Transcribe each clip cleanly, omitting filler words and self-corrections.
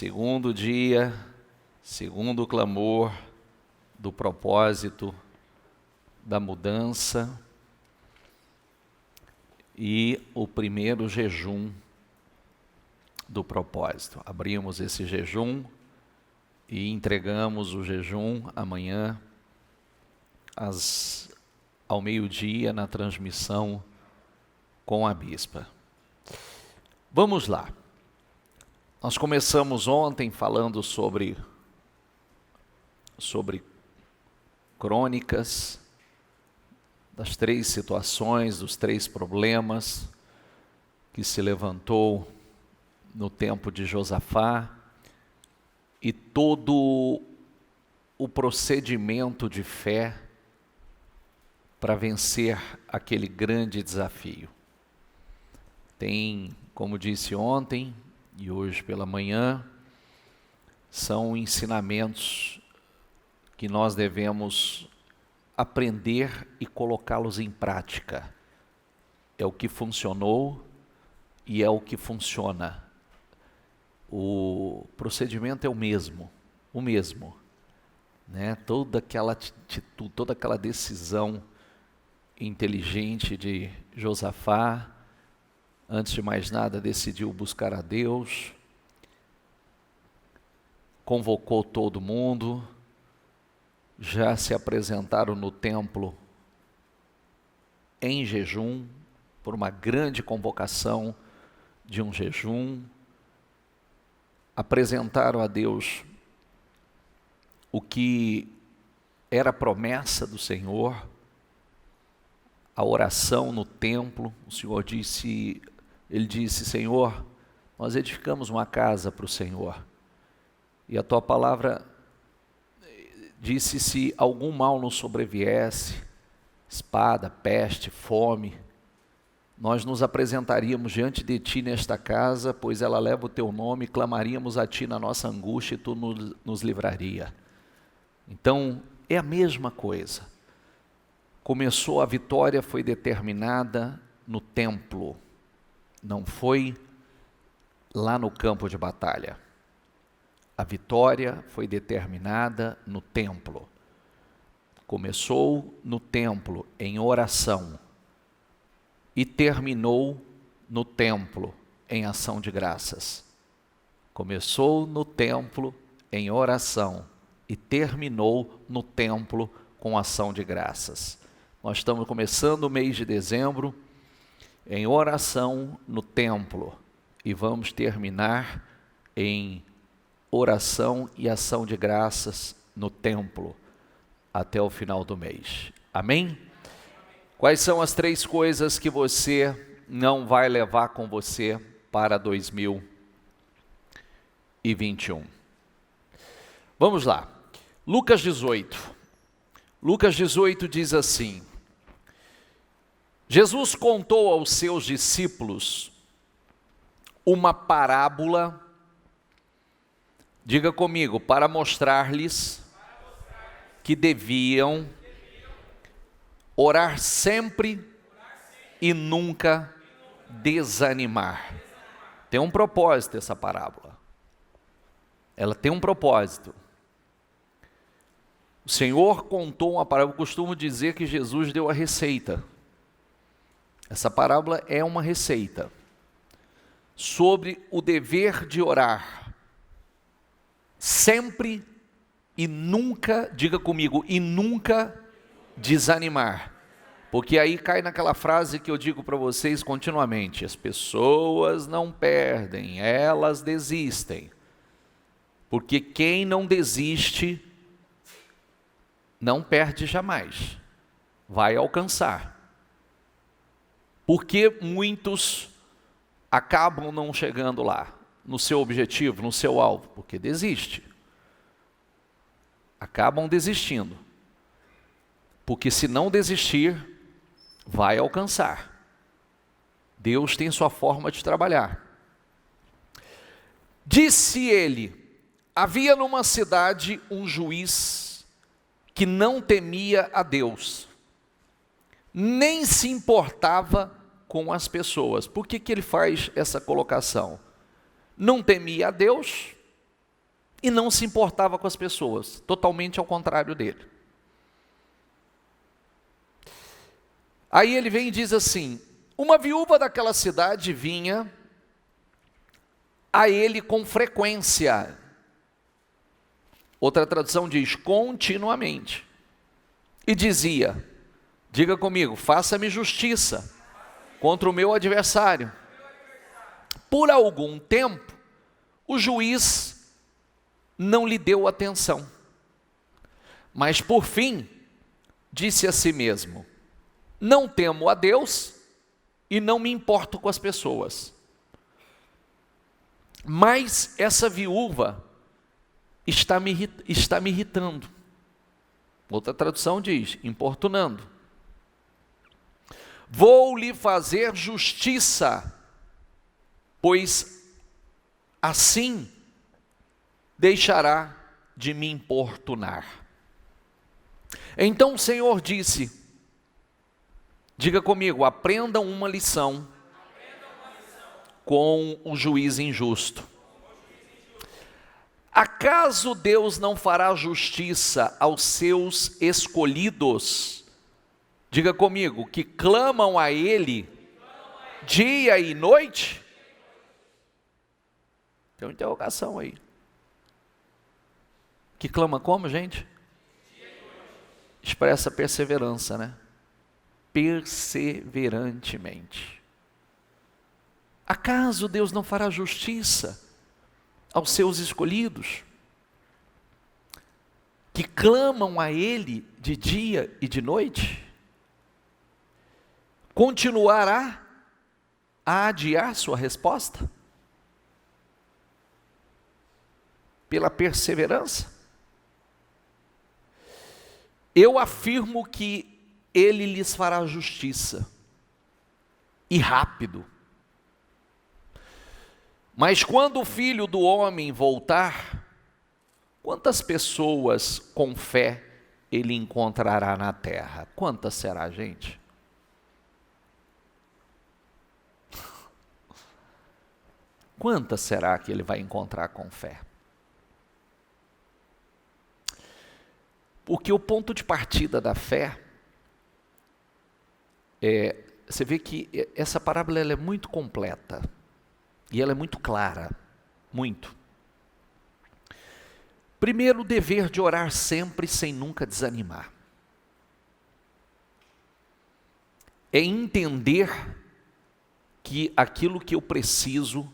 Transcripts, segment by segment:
Segundo dia, segundo clamor do propósito, da mudança e o primeiro jejum do propósito. Abrimos esse jejum e entregamos o jejum amanhã ao meio-dia na transmissão com a bispa. Vamos lá. Nós começamos ontem falando sobre crônicas, das 3 situações, dos 3 problemas que se levantou no tempo de Josafá e todo o procedimento de fé para vencer aquele grande desafio. Tem, como disse ontem e hoje pela manhã, são ensinamentos que nós devemos aprender e colocá-los em prática. É o que funcionou e é o que funciona. O procedimento é o mesmo, né? Toda aquela atitude, toda aquela decisão inteligente de Josafá, antes de mais nada decidiu buscar a Deus, convocou todo mundo, já se apresentaram no templo em jejum, por uma grande convocação de um jejum, apresentaram a Deus o que era a promessa do Senhor, a oração no templo. O Senhor disse, ele disse: Senhor, nós edificamos uma casa para o Senhor, e a tua palavra disse: se algum mal nos sobreviesse, espada, peste, fome, nós nos apresentaríamos diante de ti nesta casa, pois ela leva o teu nome, e clamaríamos a ti na nossa angústia, e tu nos livraria. Então, é a mesma coisa. Começou, a vitória foi determinada no templo, não foi lá no campo de batalha. A vitória foi determinada no templo. Começou no templo em oração e terminou no templo em ação de graças. Começou no templo em oração e terminou no templo com ação de graças. Nós estamos começando o mês de dezembro em oração no templo e vamos terminar em oração e ação de graças no templo até o final do mês. Amém? Quais são as 3 coisas que você não vai levar com você para 2021? Vamos lá. Lucas 18. Lucas 18 diz assim: Jesus contou aos seus discípulos uma parábola, diga comigo, para mostrar-lhes que deviam orar sempre e nunca desanimar. Tem um propósito essa parábola. Ela tem um propósito. O Senhor contou uma parábola. Eu costumo dizer que Jesus deu a receita. Essa parábola é uma receita sobre o dever de orar sempre e nunca, diga comigo, e nunca desanimar. Porque aí cai naquela frase que eu digo para vocês continuamente: as pessoas não perdem, elas desistem. Porque quem não desiste não perde jamais, vai alcançar. Porque muitos acabam não chegando lá, no seu objetivo, no seu alvo? Porque desiste. Acabam desistindo. Porque se não desistir, vai alcançar. Deus tem sua forma de trabalhar. Disse ele: havia numa cidade um juiz que não temia a Deus, nem se importava com as pessoas. Por que ele faz essa colocação? Não temia a Deus e não se importava com as pessoas, totalmente ao contrário dele. Aí ele vem e diz assim: uma viúva daquela cidade vinha a ele com frequência. Outra tradução diz continuamente. E dizia, diga comigo, faça-me justiça contra o meu adversário. Por algum tempo, o juiz não lhe deu atenção. Mas por fim, disse a si mesmo: não temo a Deus e não me importo com as pessoas. Mas essa viúva está me irritando. Outra tradução diz, importunando. Vou lhe fazer justiça, pois assim deixará de me importunar. Então o Senhor disse, diga comigo, aprendam uma lição com o juiz injusto. Acaso Deus não fará justiça aos seus escolhidos? Diga comigo, que clamam a Ele dia e noite? Tem uma interrogação aí. Que clama como, gente? Expressa perseverança, né? Perseverantemente. Acaso Deus não fará justiça aos seus escolhidos, que clamam a Ele de dia e de noite? Continuará a adiar sua resposta? Pela perseverança? Eu afirmo que Ele lhes fará justiça, e rápido. Mas quando o Filho do Homem voltar, quantas pessoas com fé Ele encontrará na terra? Quantas será, gente? Quantas será que Ele vai encontrar com fé? Porque o ponto de partida da fé, você vê que essa parábola ela é muito completa. E ela é muito clara, muito. Primeiro, o dever de orar sempre sem nunca desanimar. É entender que aquilo que eu preciso,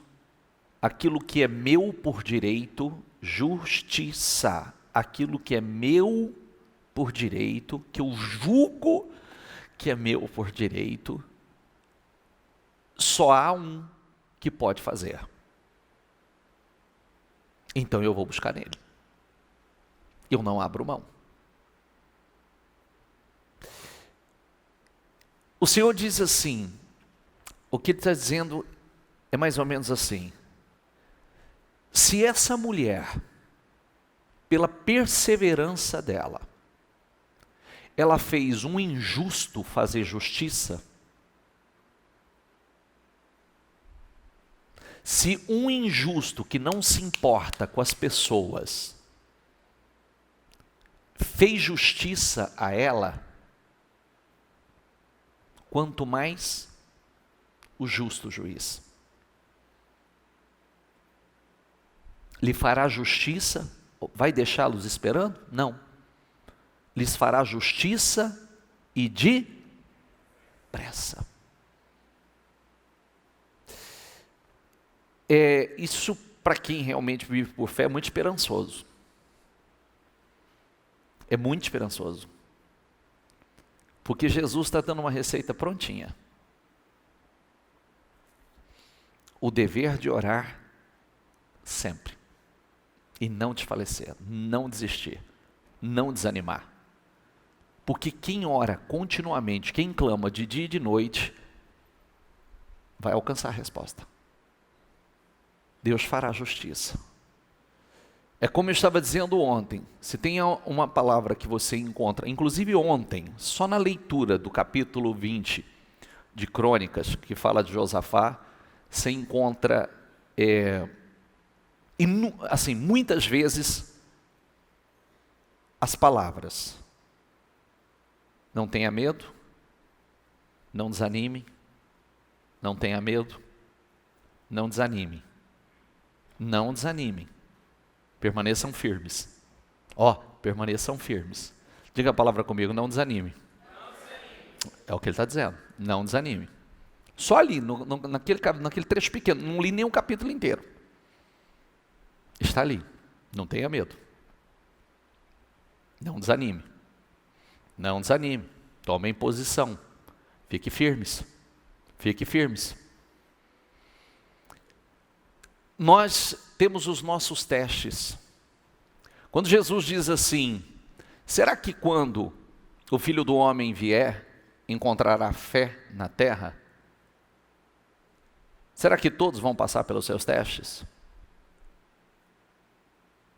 aquilo que é meu por direito, justiça, aquilo que é meu por direito, que eu julgo que é meu por direito, só há um que pode fazer. Então eu vou buscar nele. Eu não abro mão. O Senhor diz assim, o que Ele está dizendo é mais ou menos assim: se essa mulher, pela perseverança dela, ela fez um injusto fazer justiça, se um injusto que não se importa com as pessoas fez justiça a ela, quanto mais o justo juiz. Lhe fará justiça? Vai deixá-los esperando? Não. Lhes fará justiça e depressa. Isso, para quem realmente vive por fé, é muito esperançoso. É muito esperançoso. Porque Jesus está dando uma receita prontinha. O dever de orar sempre. E não desfalecer, não desistir, não desanimar. Porque quem ora continuamente, quem clama de dia e de noite, vai alcançar a resposta. Deus fará justiça. É como eu estava dizendo ontem, se tem uma palavra que você encontra, inclusive ontem, só na leitura do capítulo 20 de Crônicas, que fala de Josafá, você encontra E assim, muitas vezes, as palavras: não tenha medo, não desanime, não tenha medo, não desanime, não desanime, permaneçam firmes. Permaneçam firmes. Diga a palavra comigo: não desanime. É o que ele está dizendo, não desanime. Só ali, naquele trecho pequeno, não li nem um capítulo inteiro. Está ali, não tenha medo. Não desanime. Não desanime. Tomem posição. Fique firmes. Fique firmes. Nós temos os nossos testes. Quando Jesus diz assim: será que quando o Filho do Homem vier, encontrará fé na terra? Será que todos vão passar pelos seus testes?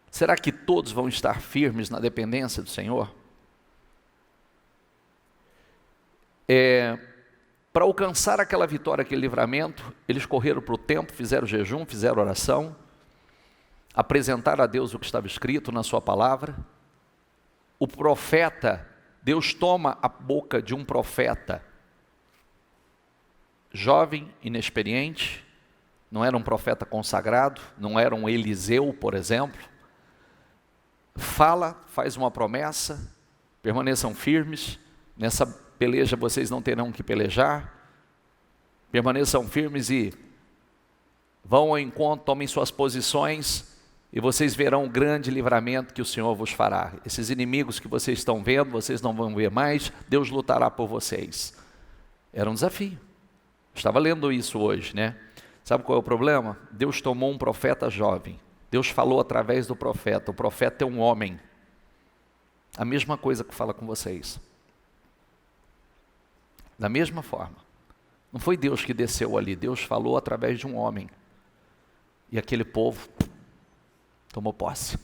Será que todos vão estar firmes na dependência do Senhor? Para alcançar aquela vitória, aquele livramento, eles correram para o templo, fizeram jejum, fizeram oração, apresentaram a Deus o que estava escrito na sua palavra. O profeta, Deus toma a boca de um profeta jovem, inexperiente, não era um profeta consagrado, não era um Eliseu, por exemplo. Fala, faz uma promessa: permaneçam firmes, nessa peleja vocês não terão que pelejar, permaneçam firmes e vão ao encontro, tomem suas posições, e vocês verão o grande livramento que o Senhor vos fará. Esses inimigos que vocês estão vendo, vocês não vão ver mais, Deus lutará por vocês. Era um desafio. Estava lendo isso hoje, né? Sabe qual é o problema? Deus tomou um profeta jovem, Deus falou através do profeta, o profeta é um homem. A mesma coisa que fala com vocês. Da mesma forma. Não foi Deus que desceu ali, Deus falou através de um homem. E aquele povo tomou posse.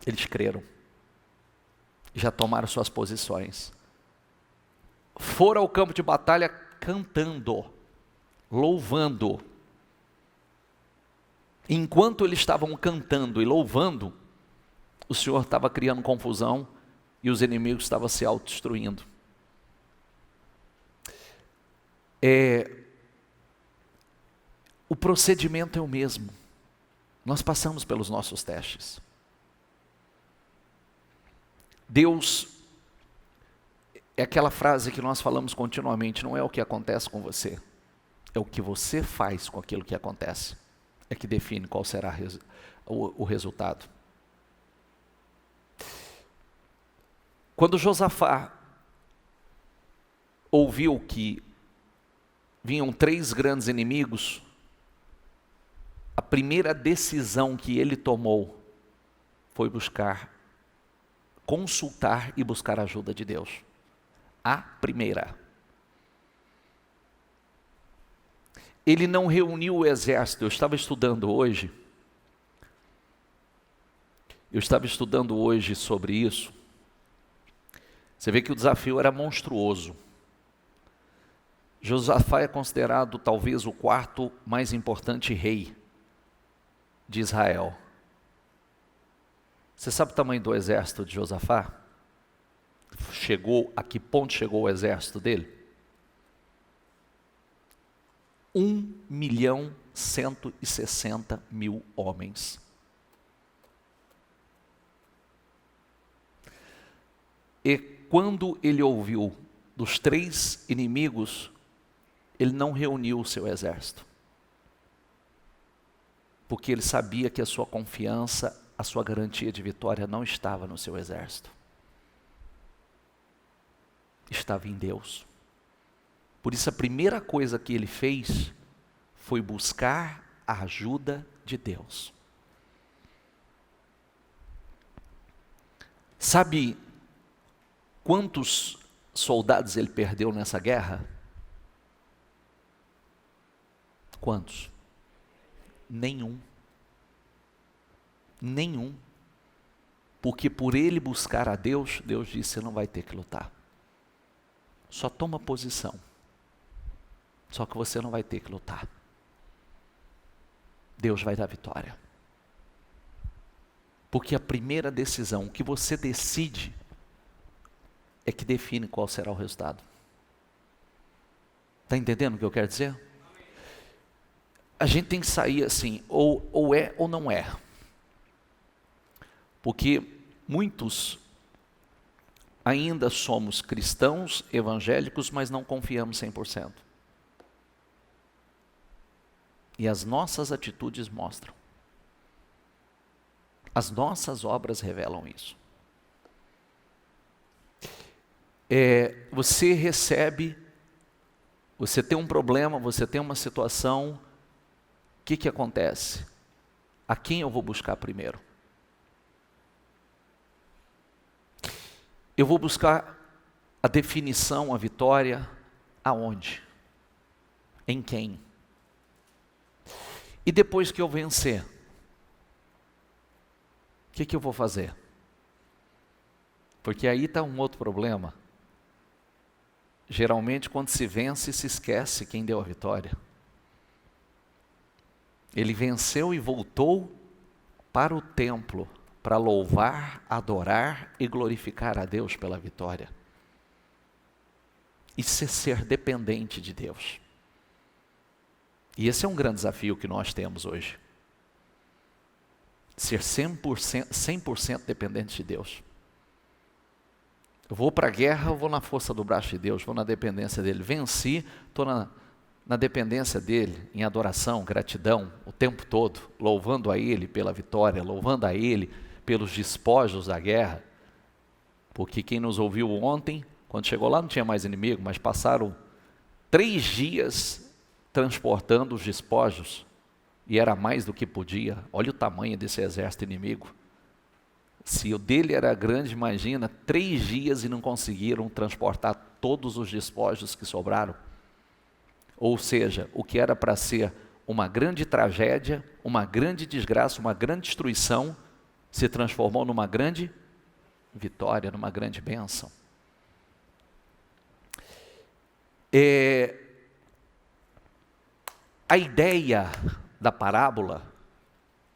Eles creram. Já tomaram suas posições. Foram ao campo de batalha cantando, louvando. Enquanto eles estavam cantando e louvando, o Senhor estava criando confusão e os inimigos estavam se autodestruindo. O procedimento é o mesmo. Nós passamos pelos nossos testes. Deus, é aquela frase que nós falamos continuamente: não é o que acontece com você, é o que você faz com aquilo que acontece, é que define qual será o resultado. Quando Josafá ouviu que vinham 3 grandes inimigos, a primeira decisão que ele tomou foi consultar e buscar a ajuda de Deus. A primeira. Ele não reuniu o exército. Eu estava estudando hoje sobre isso. Você vê que o desafio era monstruoso. Josafá é considerado talvez o 4º mais importante rei de Israel. Você sabe o tamanho do exército de Josafá? A que ponto chegou o exército dele? 1.160.000 homens. E quando ele ouviu dos 3 inimigos, ele não reuniu o seu exército. Porque ele sabia que a sua confiança, a sua garantia de vitória não estava no seu exército. Estava em Deus. Por isso a primeira coisa que ele fez foi buscar a ajuda de Deus. Sabe quantos soldados ele perdeu nessa guerra? Quantos? Nenhum. Porque por ele buscar a Deus, Deus disse: você não vai ter que lutar. Só toma posição. Só que você não vai ter que lutar. Deus vai dar vitória. Porque a primeira decisão, o que você decide, é que define qual será o resultado. Está entendendo o que eu quero dizer? A gente tem que sair assim, ou é ou não é. Porque muitos ainda somos cristãos, evangélicos, mas não confiamos 100%. E as nossas atitudes mostram. As nossas obras revelam isso. Você recebe, você tem um problema, você tem uma situação, o que acontece? A quem eu vou buscar primeiro? Eu vou buscar a definição, a vitória, aonde? Em quem? E depois que eu vencer, o que eu vou fazer? Porque aí está um outro problema. Geralmente quando se vence, se esquece quem deu a vitória. Ele venceu e voltou para o templo, para louvar, adorar e glorificar a Deus pela vitória. Isso é ser dependente de Deus. E esse é um grande desafio que nós temos hoje. Ser 100% dependente de Deus. Eu vou para a guerra, eu vou na força do braço de Deus, vou na dependência dEle. Venci, estou na dependência dEle, em adoração, gratidão, o tempo todo, louvando a Ele pela vitória, louvando a Ele pelos despojos da guerra. Porque quem nos ouviu ontem, quando chegou lá não tinha mais inimigo, mas passaram 3 dias transportando os despojos, e era mais do que podia. Olha o tamanho desse exército inimigo. Se o dele era grande, imagina, 3 dias e não conseguiram transportar todos os despojos que sobraram. Ou seja, o que era para ser uma grande tragédia, uma grande desgraça, uma grande destruição, se transformou numa grande vitória, numa grande bênção. A ideia da parábola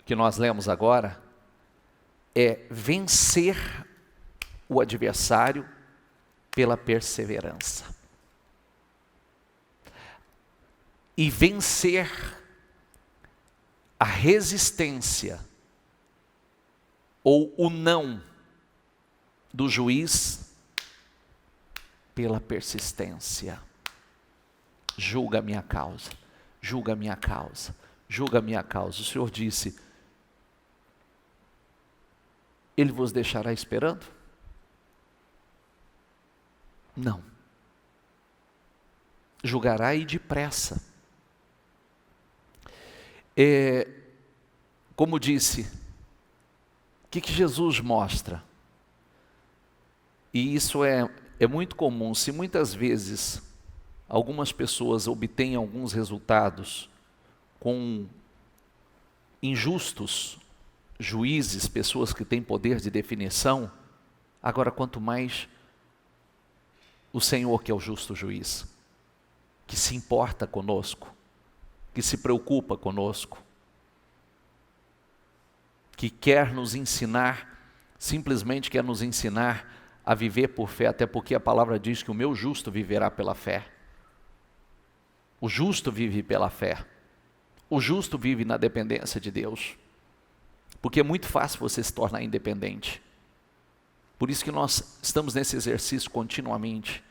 que nós lemos agora é vencer o adversário pela perseverança. E vencer a resistência ou o não do juiz pela persistência. Julga a minha causa, julga a minha causa, julga a minha causa. O Senhor disse: Ele vos deixará esperando? Não. Julgará e depressa. Como disse, o que Jesus mostra? E isso é muito comum. Se muitas vezes algumas pessoas obtêm alguns resultados com injustos juízes, pessoas que têm poder de definição, agora quanto mais o Senhor, que é o justo juiz, que se importa conosco, que se preocupa conosco, que quer nos ensinar, simplesmente quer nos ensinar a viver por fé, até porque a palavra diz que o meu justo viverá pela fé. O justo vive pela fé. O justo vive na dependência de Deus. Porque é muito fácil você se tornar independente. Por isso que nós estamos nesse exercício continuamente,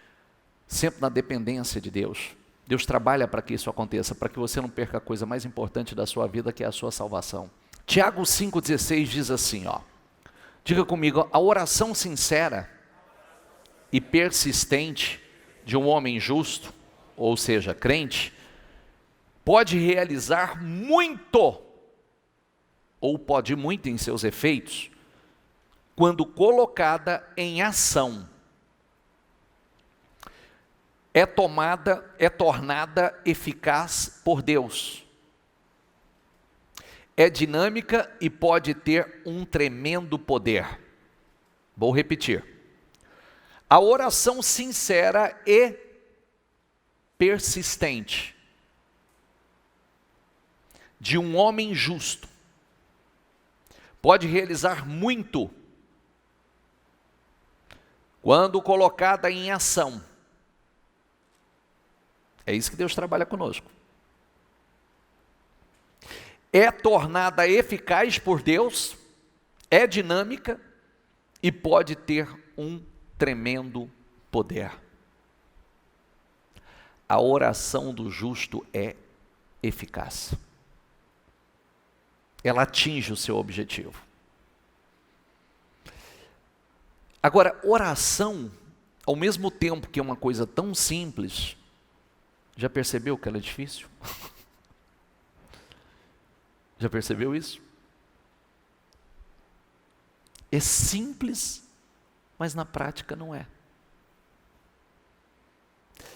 sempre na dependência de Deus. Deus trabalha para que isso aconteça, para que você não perca a coisa mais importante da sua vida, que é a sua salvação. Tiago 5,16 diz assim, diga comigo: a oração sincera e persistente de um homem justo, ou seja, crente, pode realizar muito, ou pode muito em seus efeitos, quando colocada em ação. É tornada eficaz por Deus. É dinâmica e pode ter um tremendo poder. Vou repetir. A oração sincera e persistente de um homem justo pode realizar muito quando colocada em ação. É isso que Deus trabalha conosco. É tornada eficaz por Deus, é dinâmica e pode ter um tremendo poder. A oração do justo é eficaz. Ela atinge o seu objetivo. Agora, oração, ao mesmo tempo que é uma coisa tão simples, já percebeu que ela é difícil? Já percebeu isso? É simples, mas na prática não é.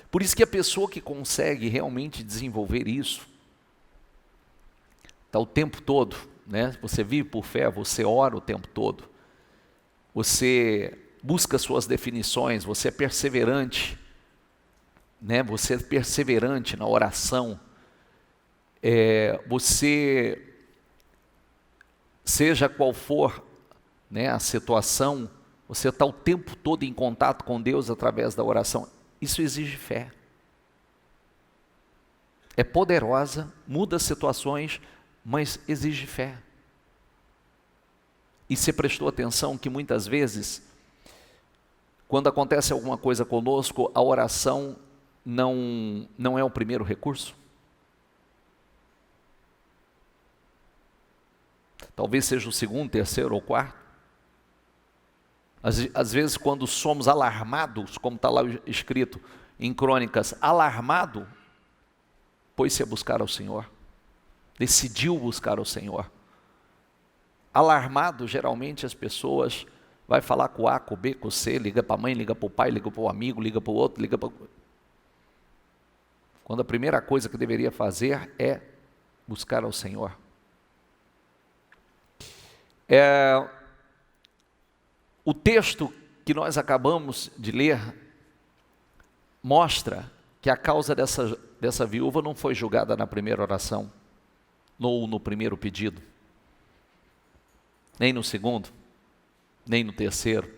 Por isso que a pessoa que consegue realmente desenvolver isso, está o tempo todo, né? Você vive por fé, você ora o tempo todo, você busca suas definições, você é perseverante, né? Você é perseverante na oração, você, seja qual for, né, a situação, você está o tempo todo em contato com Deus através da oração. Isso exige fé. É poderosa, muda situações, mas exige fé. E você prestou atenção que muitas vezes, quando acontece alguma coisa conosco, a oração não é o primeiro recurso? Talvez seja o segundo, terceiro ou quarto. Às vezes, quando somos alarmados, como está lá escrito em Crônicas, alarmado, pôs-se a buscar ao Senhor, decidiu buscar ao Senhor. Alarmado, geralmente as pessoas vai falar com o A, com o B, com o C, liga para a mãe, liga para o pai, liga para o amigo, liga para o outro, liga para... Quando a primeira coisa que deveria fazer é buscar ao Senhor. O texto que nós acabamos de ler mostra que a causa dessa viúva não foi julgada na primeira oração, ou no primeiro pedido, nem no segundo, nem no terceiro.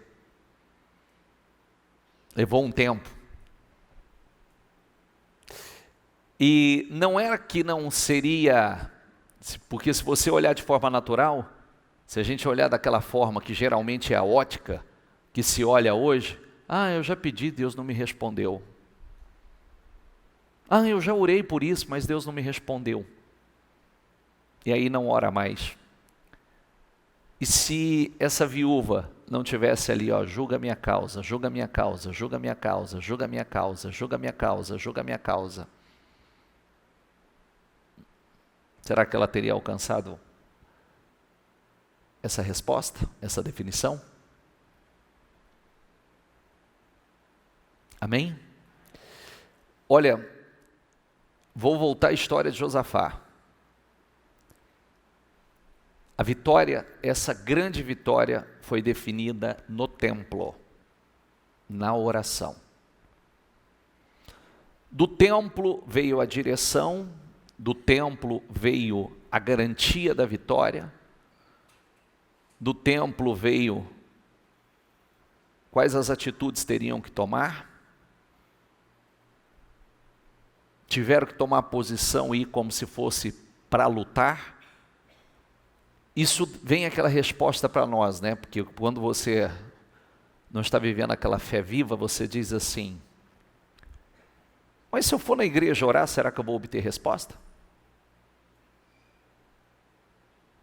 Levou um tempo. E não era que não seria, porque se você olhar de forma natural, se a gente olhar daquela forma que geralmente é a ótica que se olha hoje, eu já pedi, Deus não me respondeu. Eu já orei por isso, mas Deus não me respondeu. E aí não ora mais. E se essa viúva não tivesse ali, julga minha causa, julga minha causa, julga minha causa, julga minha causa, julga minha causa, julga minha causa, será que ela teria alcançado essa resposta, essa definição? Amém? Olha, vou voltar à história de Josafá. A vitória, essa grande vitória, foi definida no templo, na oração. Do templo veio a direção, do templo veio a garantia da vitória, do templo veio quais as atitudes teriam que tomar, tiveram que tomar posição e ir como se fosse para lutar. Isso vem aquela resposta para nós, né? Porque quando você não está vivendo aquela fé viva, você diz assim, mas se eu for na igreja orar, será que eu vou obter resposta?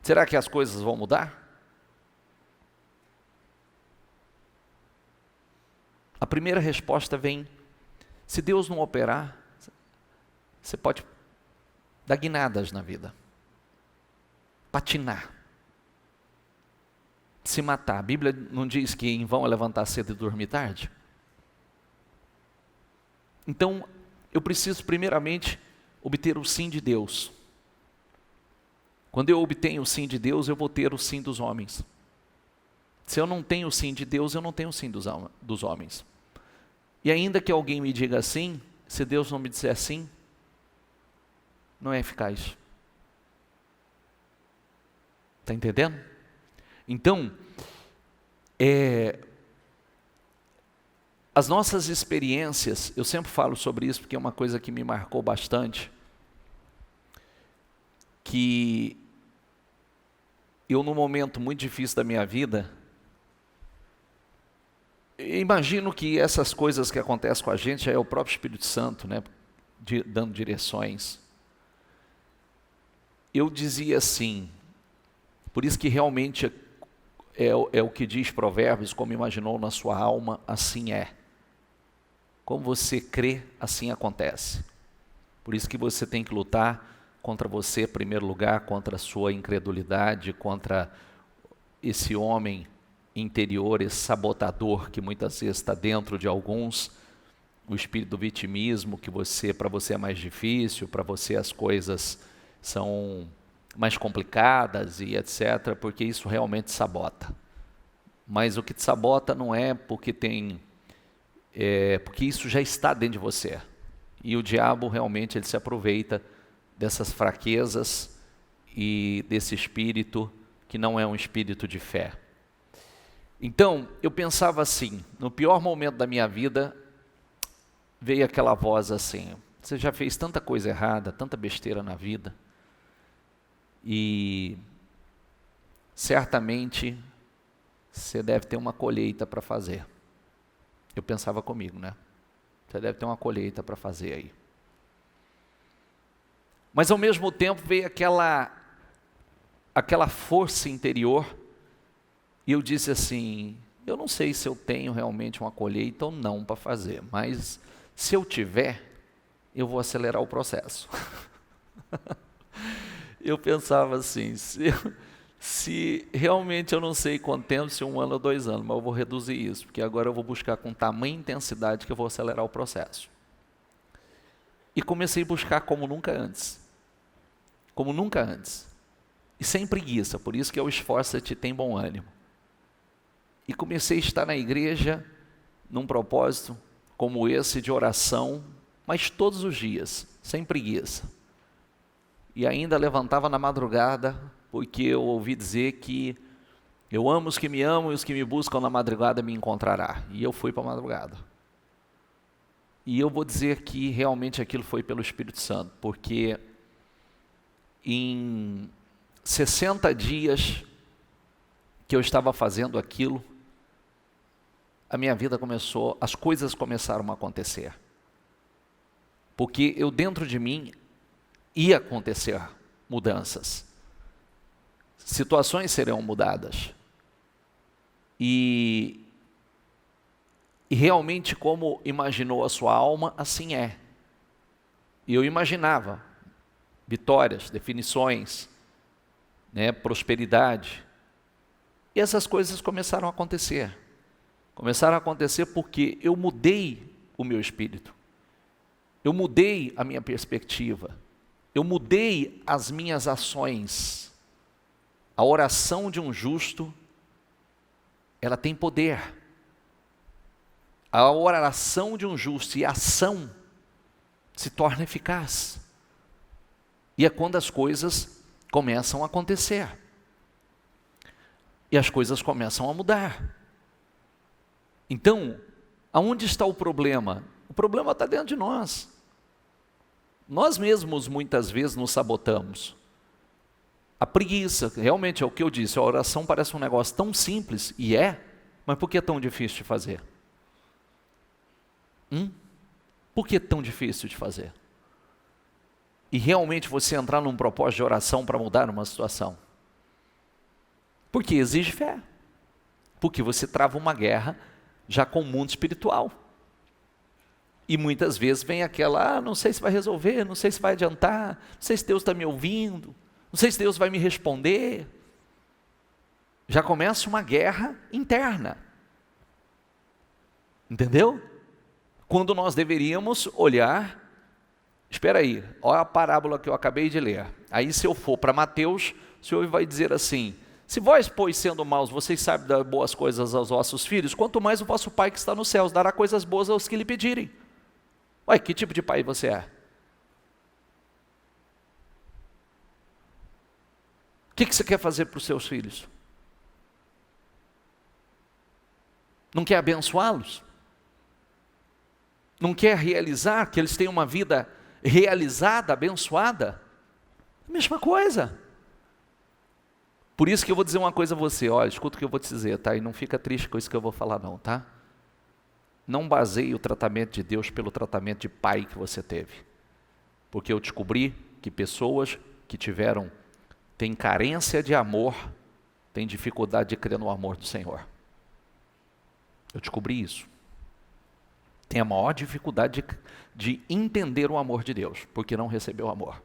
Será que as coisas vão mudar? A primeira resposta vem, se Deus não operar, você pode dar guinadas na vida, patinar, se matar. A Bíblia não diz que em vão é levantar cedo e dormir tarde? Então, eu preciso primeiramente obter o sim de Deus. Quando eu obtenho o sim de Deus, eu vou ter o sim dos homens. Se eu não tenho o sim de Deus, eu não tenho o sim dos homens. E ainda que alguém me diga sim, se Deus não me disser sim, não é eficaz. Está entendendo? Então, as nossas experiências, eu sempre falo sobre isso porque é uma coisa que me marcou bastante, que eu, num momento muito difícil da minha vida, imagino que essas coisas que acontecem com a gente é o próprio Espírito Santo, né, dando direções. Eu dizia assim, por isso que realmente é o que diz Provérbios, como imaginou na sua alma, assim é. Como você crê, assim acontece. Por isso que você tem que lutar contra você, em primeiro lugar, contra a sua incredulidade, contra esse homem interior, esse sabotador que muitas vezes está dentro de alguns, o espírito do vitimismo, que para você é mais difícil, para você as coisas são mais complicadas e etc., porque isso realmente sabota. Mas o que te sabota não é porque porque isso já está dentro de você. E o diabo realmente ele se aproveita dessas fraquezas e desse espírito que não é um espírito de fé. Então, eu pensava assim, no pior momento da minha vida, veio aquela voz assim, você já fez tanta coisa errada, tanta besteira na vida, e certamente você deve ter uma colheita para fazer. Eu pensava comigo, né? Você deve ter uma colheita para fazer aí. Mas ao mesmo tempo veio aquela força interior, e eu disse assim, eu não sei se eu tenho realmente uma colheita ou não para fazer, mas se eu tiver, eu vou acelerar o processo. Eu pensava assim, se realmente eu não sei quanto tempo, se 1 ano ou 2 anos, mas eu vou reduzir isso, porque agora eu vou buscar com tamanha intensidade que eu vou acelerar o processo. E comecei a buscar como nunca antes. Como nunca antes. E sem preguiça, por isso que eu esforço-te, tem bom ânimo. E comecei a estar na igreja, num propósito como esse de oração, mas todos os dias, sem preguiça. E ainda levantava na madrugada, porque eu ouvi dizer que eu amo os que me amam e os que me buscam na madrugada me encontrará. E eu fui para a madrugada. E eu vou dizer que realmente aquilo foi pelo Espírito Santo, porque em 60 dias que eu estava fazendo aquilo, a minha vida começou, as coisas começaram a acontecer. Porque eu dentro de mim ia acontecer mudanças. Situações serão mudadas. E realmente como imaginou a sua alma, assim é. E eu imaginava vitórias, definições, né, prosperidade. E essas coisas começaram a acontecer. Começaram a acontecer porque eu mudei o meu espírito. Eu mudei a minha perspectiva. Eu mudei as minhas ações. A oração de um justo, ela tem poder. A oração de um justo e a ação se torna eficaz. E é quando as coisas começam a acontecer. E as coisas começam a mudar. Então, aonde está o problema? O problema está dentro de nós. Nós mesmos muitas vezes nos sabotamos. A preguiça, realmente é o que eu disse, a oração parece um negócio tão simples, e mas por que é tão difícil de fazer? Por que é tão difícil de fazer? E realmente você entrar num propósito de oração para mudar uma situação? Porque exige fé. Porque você trava uma guerra já com o mundo espiritual. E muitas vezes vem aquela, não sei se vai resolver, não sei se vai adiantar, não sei se Deus está me ouvindo, não sei se Deus vai me responder. Já começa uma guerra interna. Entendeu? Quando nós deveríamos olhar, espera aí, olha a parábola que eu acabei de ler. Aí se eu for para Mateus, o Senhor vai dizer assim, se vós, pois, sendo maus, vocês sabem dar boas coisas aos vossos filhos, quanto mais o vosso Pai que está nos céus dará coisas boas aos que lhe pedirem. Ué, que tipo de pai você é? O que você quer fazer para os seus filhos? Não quer abençoá-los? Não quer realizar que eles tenham uma vida realizada, abençoada? A mesma coisa. Por isso que eu vou dizer uma coisa a você, olha, escuta o que eu vou te dizer, tá? E não fica triste com isso que eu vou falar não, tá? Não baseie o tratamento de Deus pelo tratamento de pai que você teve. Porque eu descobri que pessoas que têm carência de amor, têm dificuldade de crer no amor do Senhor. Eu descobri isso. Tem a maior dificuldade de entender o amor de Deus, porque não recebeu amor.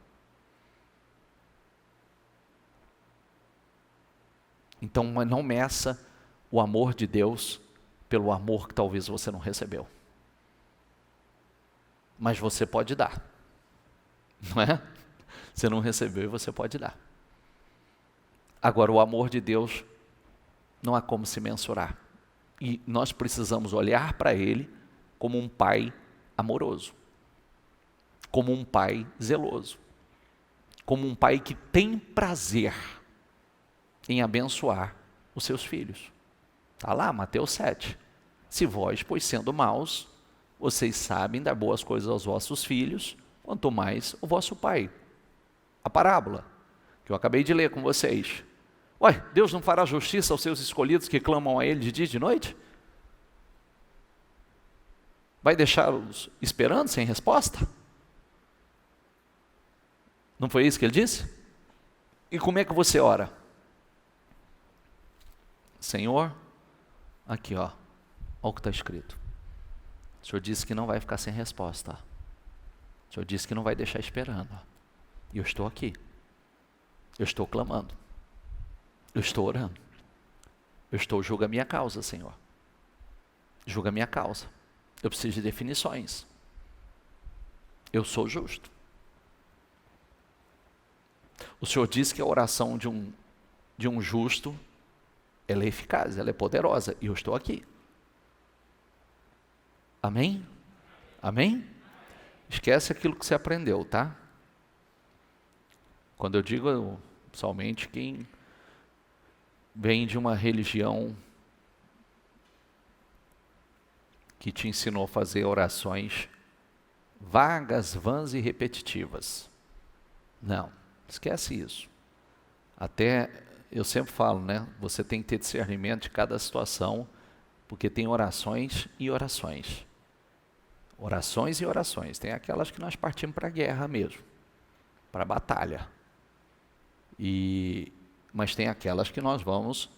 Então não meça o amor de Deus pelo amor que talvez você não recebeu. Mas você pode dar. Não é? Você não recebeu e você pode dar. Agora, o amor de Deus não há como se mensurar. E nós precisamos olhar para Ele como um pai amoroso, como um pai zeloso, como um pai que tem prazer em abençoar os seus filhos. Está lá, Mateus 7. Se vós, pois sendo maus, vocês sabem dar boas coisas aos vossos filhos, quanto mais o vosso Pai. A parábola que eu acabei de ler com vocês. Ué, Deus não fará justiça aos seus escolhidos que clamam a Ele de dia e de noite? Vai deixá-los esperando sem resposta? Não foi isso que Ele disse? E como é que você ora? Senhor, aqui ó, olha o que está escrito. O Senhor disse que não vai ficar sem resposta. O Senhor disse que não vai deixar esperando. E eu estou aqui. Eu estou clamando. Eu estou orando. Julga a minha causa, Senhor. Julga a minha causa. Eu preciso de definições. Eu sou justo. O Senhor disse que a oração de um justo, ela é eficaz, ela é poderosa. E eu estou aqui. Amém? Amém? Esquece aquilo que você aprendeu, tá? Quando eu digo, somente quem vem de uma religião que te ensinou a fazer orações vagas, vãs e repetitivas. Não, esquece isso. Até, eu sempre falo, né? Você tem que ter discernimento de cada situação, porque tem orações e orações. Orações e orações. Tem aquelas que nós partimos para a guerra mesmo, para a batalha. Mas tem aquelas que nós vamos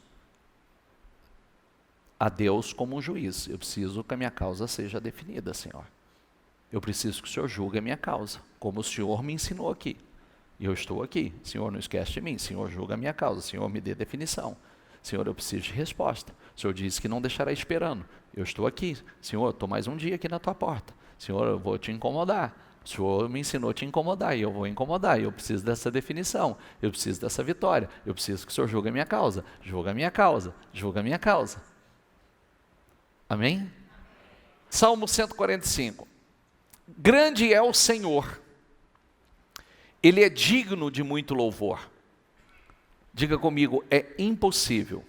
a Deus como um juiz. Eu preciso que a minha causa seja definida, Senhor. Eu preciso que o Senhor julgue a minha causa, como o Senhor me ensinou aqui. E eu estou aqui. Senhor, não esquece de mim. Senhor, julga a minha causa. Senhor, me dê definição. Senhor, eu preciso de resposta. O Senhor disse que não deixará esperando. Eu estou aqui. Senhor, eu estou mais um dia aqui na tua porta. Senhor, eu vou te incomodar. O Senhor me ensinou a te incomodar e eu vou incomodar. E eu preciso dessa definição. Eu preciso dessa vitória. Eu preciso que o Senhor julgue a minha causa. Julga a minha causa. Julga a minha causa. Amém? Salmo 145. Grande é o Senhor. Ele é digno de muito louvor. Diga comigo, é impossível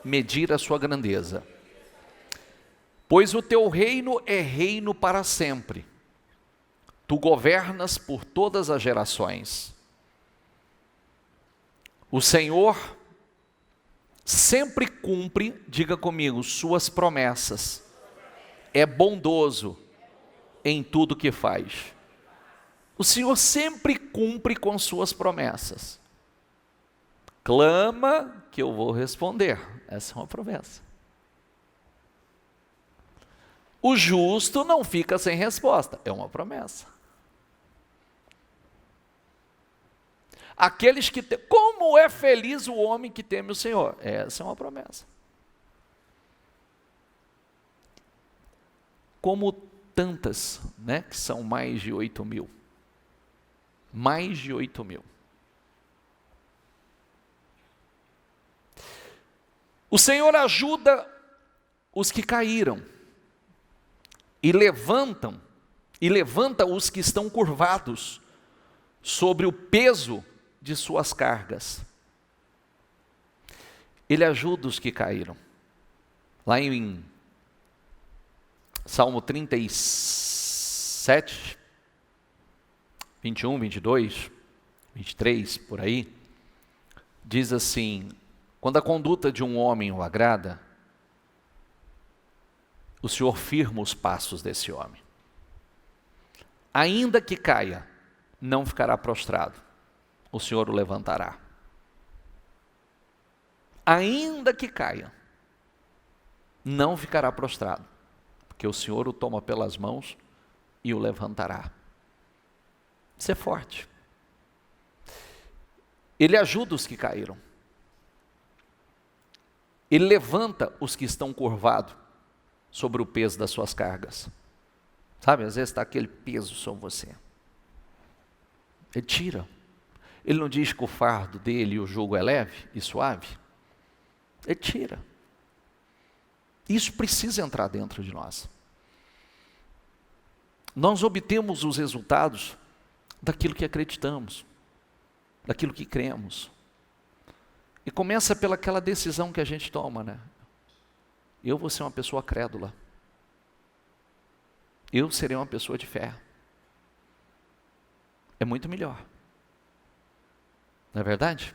medir a sua grandeza. Pois o teu reino é reino para sempre. Tu governas por todas as gerações. O Senhor sempre cumpre, diga comigo, suas promessas. É bondoso em tudo que faz. O Senhor sempre cumpre com suas promessas. Clama que eu vou responder. Essa é uma promessa. O justo não fica sem resposta. É uma promessa. Aqueles que como é feliz o homem que teme o Senhor. Essa é uma promessa. Como tantas, né, que são mais de 8.000. Mais de 8.000. O Senhor ajuda os que caíram e levanta os que estão curvados sobre o peso de suas cargas. Ele ajuda os que caíram. Lá em Salmo 37, 21, 22, 23, por aí, diz assim: quando a conduta de um homem o agrada, o Senhor firma os passos desse homem. Ainda que caia, não ficará prostrado, o Senhor o levantará. Ainda que caia, não ficará prostrado, porque o Senhor o toma pelas mãos e o levantará. Isso é forte. Ele ajuda os que caíram. Ele levanta os que estão curvados sobre o peso das suas cargas. Sabe, às vezes está aquele peso sobre você. Ele tira. Ele não diz que o fardo dele e o jugo é leve e suave. Ele tira. Isso precisa entrar dentro de nós. Nós obtemos os resultados daquilo que acreditamos, daquilo que cremos. E começa pelaquela decisão que a gente toma, né? Eu vou ser uma pessoa crédula. Eu serei uma pessoa de fé. É muito melhor. Não é verdade?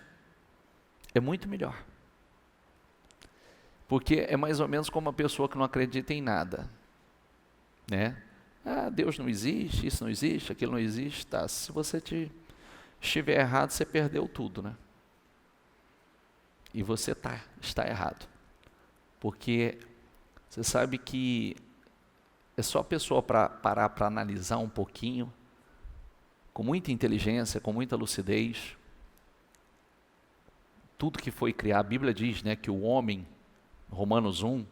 É muito melhor. Porque é mais ou menos como uma pessoa que não acredita em nada, né? Ah, Deus não existe, isso não existe, aquilo não existe, tá? Se você estiver errado, você perdeu tudo, né? E você está errado. Porque você sabe que é só a pessoa parar para analisar um pouquinho, com muita inteligência, com muita lucidez, tudo que foi criado. A Bíblia diz, né, que o homem, Romanos 1,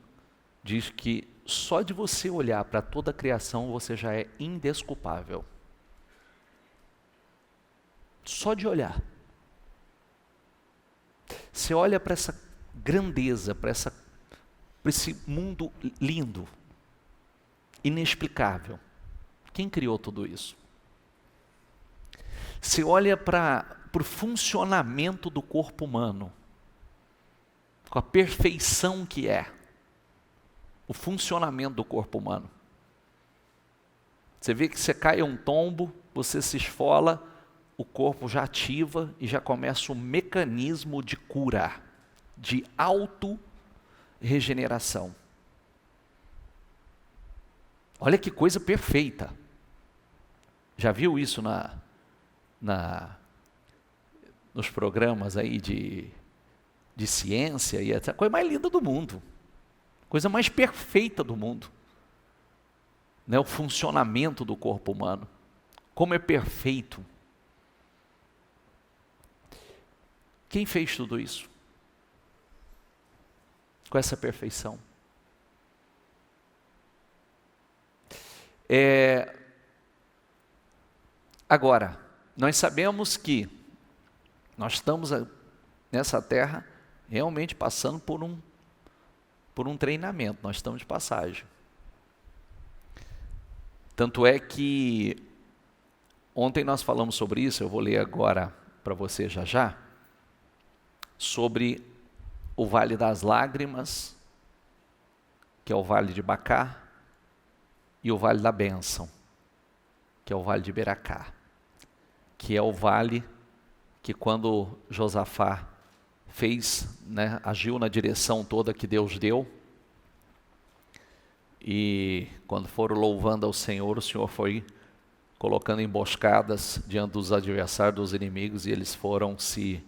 diz que só de você olhar para toda a criação você já é indesculpável. Só de olhar. Você olha para essa grandeza, para esse mundo lindo, inexplicável. Quem criou tudo isso? Você olha para o funcionamento do corpo humano, com a perfeição que é o funcionamento do corpo humano. Você vê que você cai um tombo, você se esfola, o corpo já ativa e já começa o mecanismo de cura, de auto-regeneração. Olha que coisa perfeita. Já viu isso nos programas aí de ciência e essa coisa mais linda do mundo, coisa mais perfeita do mundo, né? O funcionamento do corpo humano, como é perfeito. Quem fez tudo isso? Com essa perfeição. Agora, nós sabemos que nós estamos nessa terra realmente passando por um treinamento, nós estamos de passagem. Tanto é que ontem nós falamos sobre isso, eu vou ler agora para você já, sobre o Vale das Lágrimas, que é o Vale de Bacá, e o Vale da Bênção, que é o Vale de Beracá, que é o vale que quando Josafá fez, né, agiu na direção toda que Deus deu, e quando foram louvando ao Senhor, o Senhor foi colocando emboscadas diante dos adversários, dos inimigos, e eles foram se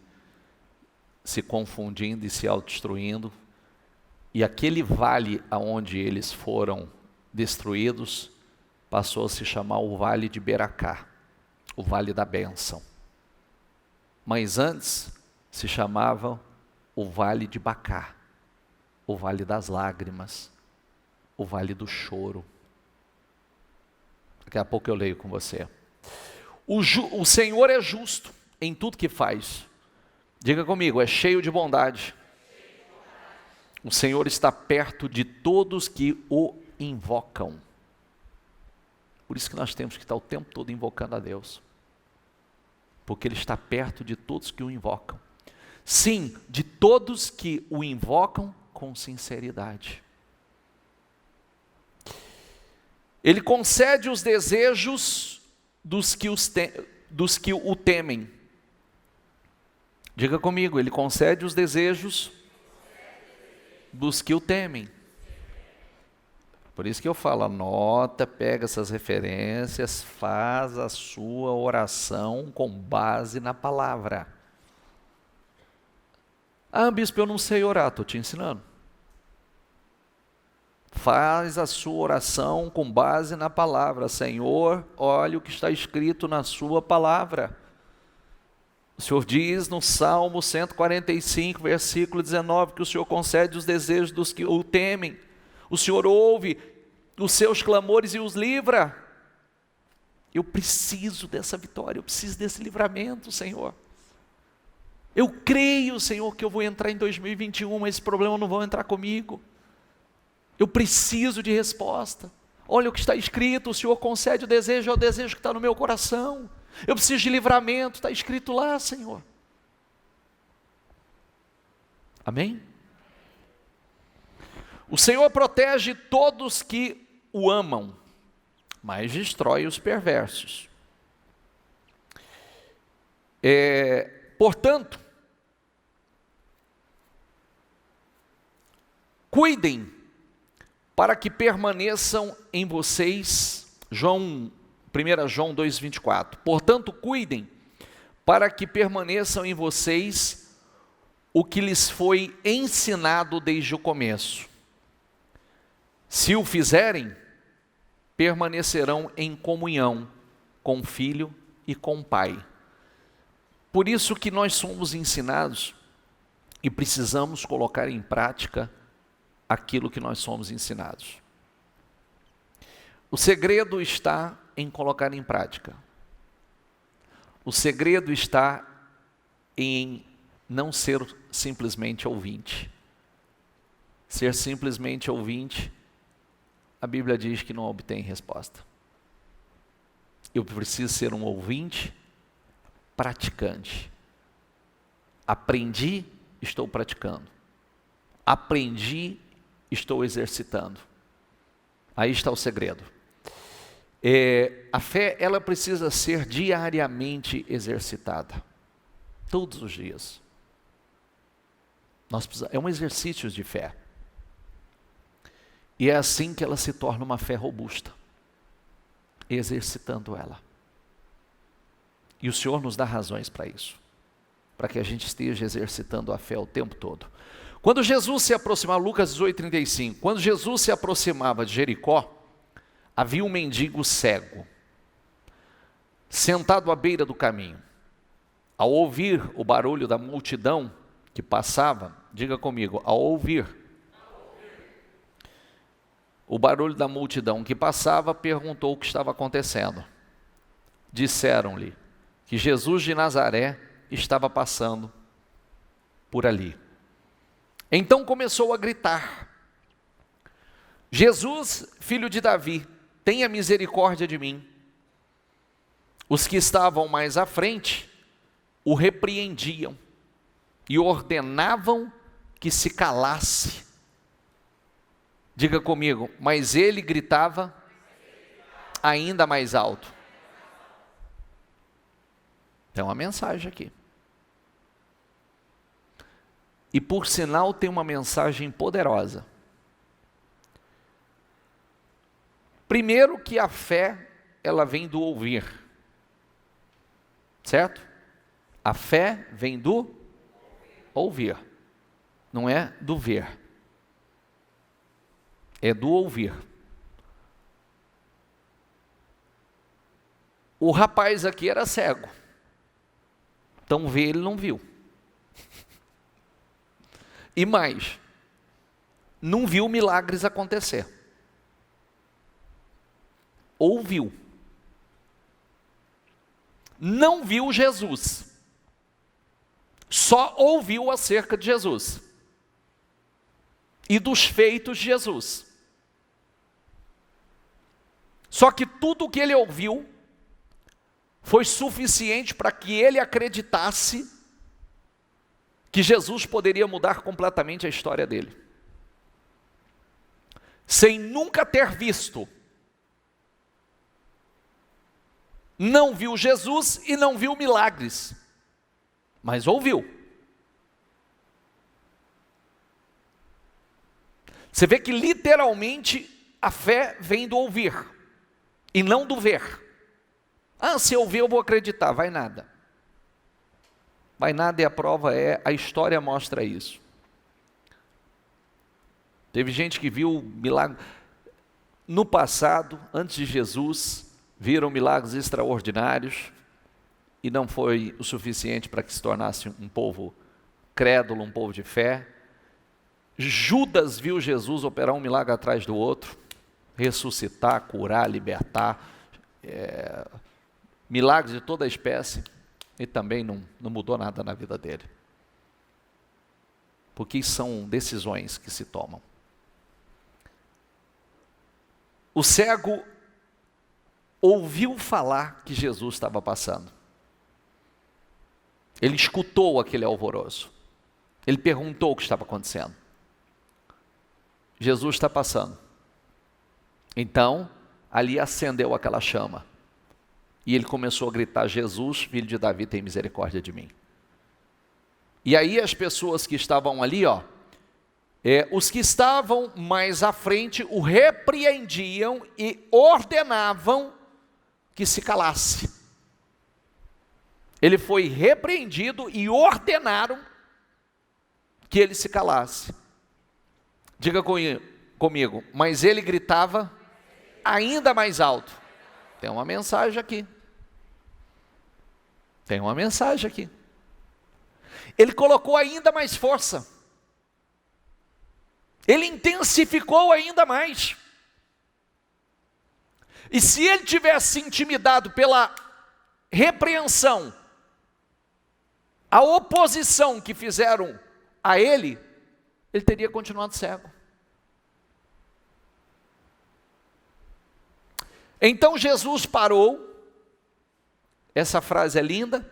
confundindo e se autodestruindo, e aquele vale aonde eles foram destruídos, passou a se chamar o Vale de Beracá, o Vale da Bênção. Mas antes se chamava o Vale de Bacá, o Vale das Lágrimas, o Vale do Choro. Daqui a pouco eu leio com você. O Senhor é justo em tudo que faz. Diga comigo, é cheio de bondade. O Senhor está perto de todos que o invocam. Por isso que nós temos que estar o tempo todo invocando a Deus. Porque Ele está perto de todos que o invocam. sim, de todos que o invocam com sinceridade. Ele concede os desejos dos que o temem. Diga comigo, ele concede os desejos dos que o temem. Por isso que eu falo, anota, pega essas referências, faz a sua oração com base na palavra. Ah, bispo, eu não sei orar, estou te ensinando. Faz a sua oração com base na palavra. Senhor, olha o que está escrito na sua palavra. O Senhor diz no Salmo 145, versículo 19, que o Senhor concede os desejos dos que o temem. O Senhor ouve os seus clamores e os livra. Eu preciso dessa vitória, eu preciso desse livramento, Senhor. Eu creio, Senhor, que eu vou entrar em 2021, mas esse problema não vai entrar comigo. Eu preciso de resposta. Olha o que está escrito, o Senhor concede o desejo, é o desejo que está no meu coração. Eu preciso de livramento, está escrito lá, Senhor. Amém? O Senhor protege todos que o amam, mas destrói os perversos. Portanto, cuidem para que permaneçam em vocês, 1 João 2,24. Portanto, cuidem para que permaneçam em vocês o que lhes foi ensinado desde o começo. Se o fizerem, permanecerão em comunhão com o Filho e com o Pai. Por isso que nós somos ensinados e precisamos colocar em prática aquilo que nós somos ensinados. O segredo está em colocar em prática. O segredo está em não ser simplesmente ouvinte. Ser simplesmente ouvinte, a Bíblia diz que não obtém resposta. Eu preciso ser um ouvinte praticante. Aprendi, estou praticando. Aprendi, estou exercitando. Aí está o segredo. A fé, ela precisa ser diariamente exercitada. Todos os dias. É um exercício de fé. E é assim que ela se torna uma fé robusta. Exercitando ela. E o Senhor nos dá razões para isso. Para que a gente esteja exercitando a fé o tempo todo. Quando Jesus se aproximava, Lucas 18:35, quando Jesus se aproximava de Jericó, havia um mendigo cego, sentado à beira do caminho. Ao ouvir o barulho da multidão que passava, diga comigo, ao ouvir o barulho da multidão que passava, perguntou o que estava acontecendo. Disseram-lhe que Jesus de Nazaré estava passando por ali. Então começou a gritar: Jesus, filho de Davi, tenha misericórdia de mim. Os que estavam mais à frente o repreendiam e ordenavam que se calasse. Diga comigo, mas ele gritava ainda mais alto. Tem uma mensagem aqui. E por sinal tem uma mensagem poderosa. Primeiro que a fé, ela vem do ouvir. Certo? A fé vem do ouvir. Não é do ver. É do ouvir. O rapaz aqui era cego. Então ver ele não viu. E mais, não viu milagres acontecer. Ouviu. Não viu Jesus. Só ouviu acerca de Jesus. E dos feitos de Jesus. Só que tudo o que ele ouviu foi suficiente para que ele acreditasse que Jesus poderia mudar completamente a história dele, sem nunca ter visto. Não viu Jesus e não viu milagres, mas ouviu. Você vê que literalmente a fé vem do ouvir e não do ver. Ah, se eu ver eu vou acreditar. Vai nada. Vai nada, e a prova é, a história mostra isso. Teve gente que viu milagre no passado, antes de Jesus, viram milagres extraordinários e não foi o suficiente para que se tornasse um povo crédulo, um povo de fé. Judas viu Jesus operar um milagre atrás do outro, ressuscitar, curar, libertar, milagres de toda a espécie, e também não mudou nada na vida dele. Porque são decisões que se tomam. O cego ouviu falar que Jesus estava passando. Ele escutou aquele alvoroço. Ele perguntou o que estava acontecendo. Jesus está passando. Então, ali acendeu aquela chama. E ele começou a gritar: Jesus, filho de Davi, tem misericórdia de mim. E aí as pessoas que estavam ali, os que estavam mais à frente o repreendiam e ordenavam que se calasse. Ele foi repreendido e ordenaram que ele se calasse. Diga comigo, mas ele gritava ainda mais alto. Tem uma mensagem aqui. Tem uma mensagem aqui. Ele colocou ainda mais força. Ele intensificou ainda mais. E se ele tivesse intimidado pela repreensão, a oposição que fizeram a ele, ele teria continuado cego. Então Jesus parou. Essa frase é linda,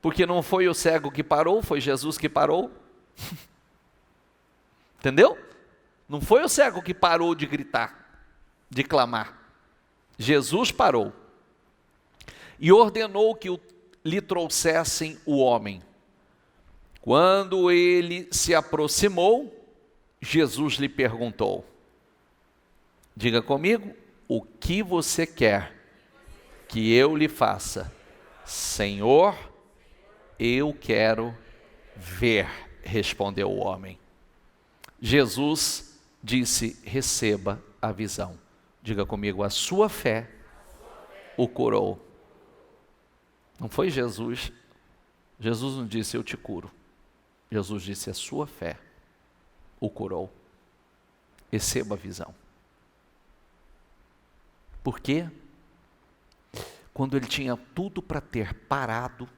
porque não foi o cego que parou, foi Jesus que parou. Entendeu? Não foi o cego que parou de gritar, de clamar. Jesus parou e ordenou que lhe trouxessem o homem. Quando ele se aproximou, Jesus lhe perguntou, diga comigo, o que você quer que eu lhe faça? Senhor, eu quero ver, respondeu o homem. Jesus disse, receba a visão. Diga comigo, a sua fé o curou. Não foi Jesus. Jesus não disse, eu te curo. Jesus disse, a sua fé o curou. Receba a visão. Por quê? Quando ele tinha tudo para ter parado,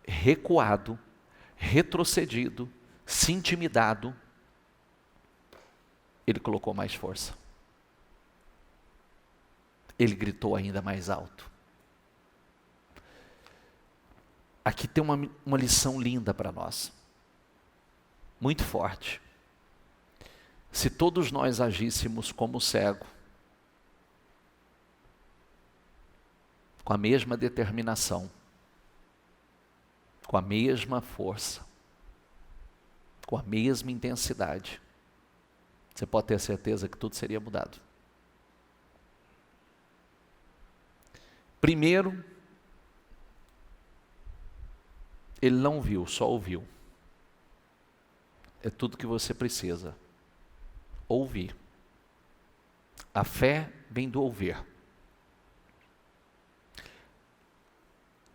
recuado, retrocedido, se intimidado, ele colocou mais força. Ele gritou ainda mais alto. Aqui tem uma lição linda para nós, muito forte. Se todos nós agíssemos como o cego, com a mesma determinação, com a mesma força, com a mesma intensidade, você pode ter certeza que tudo seria mudado. Primeiro, ele não viu, só ouviu. É tudo que você precisa. Ouvir. A fé vem do ouvir.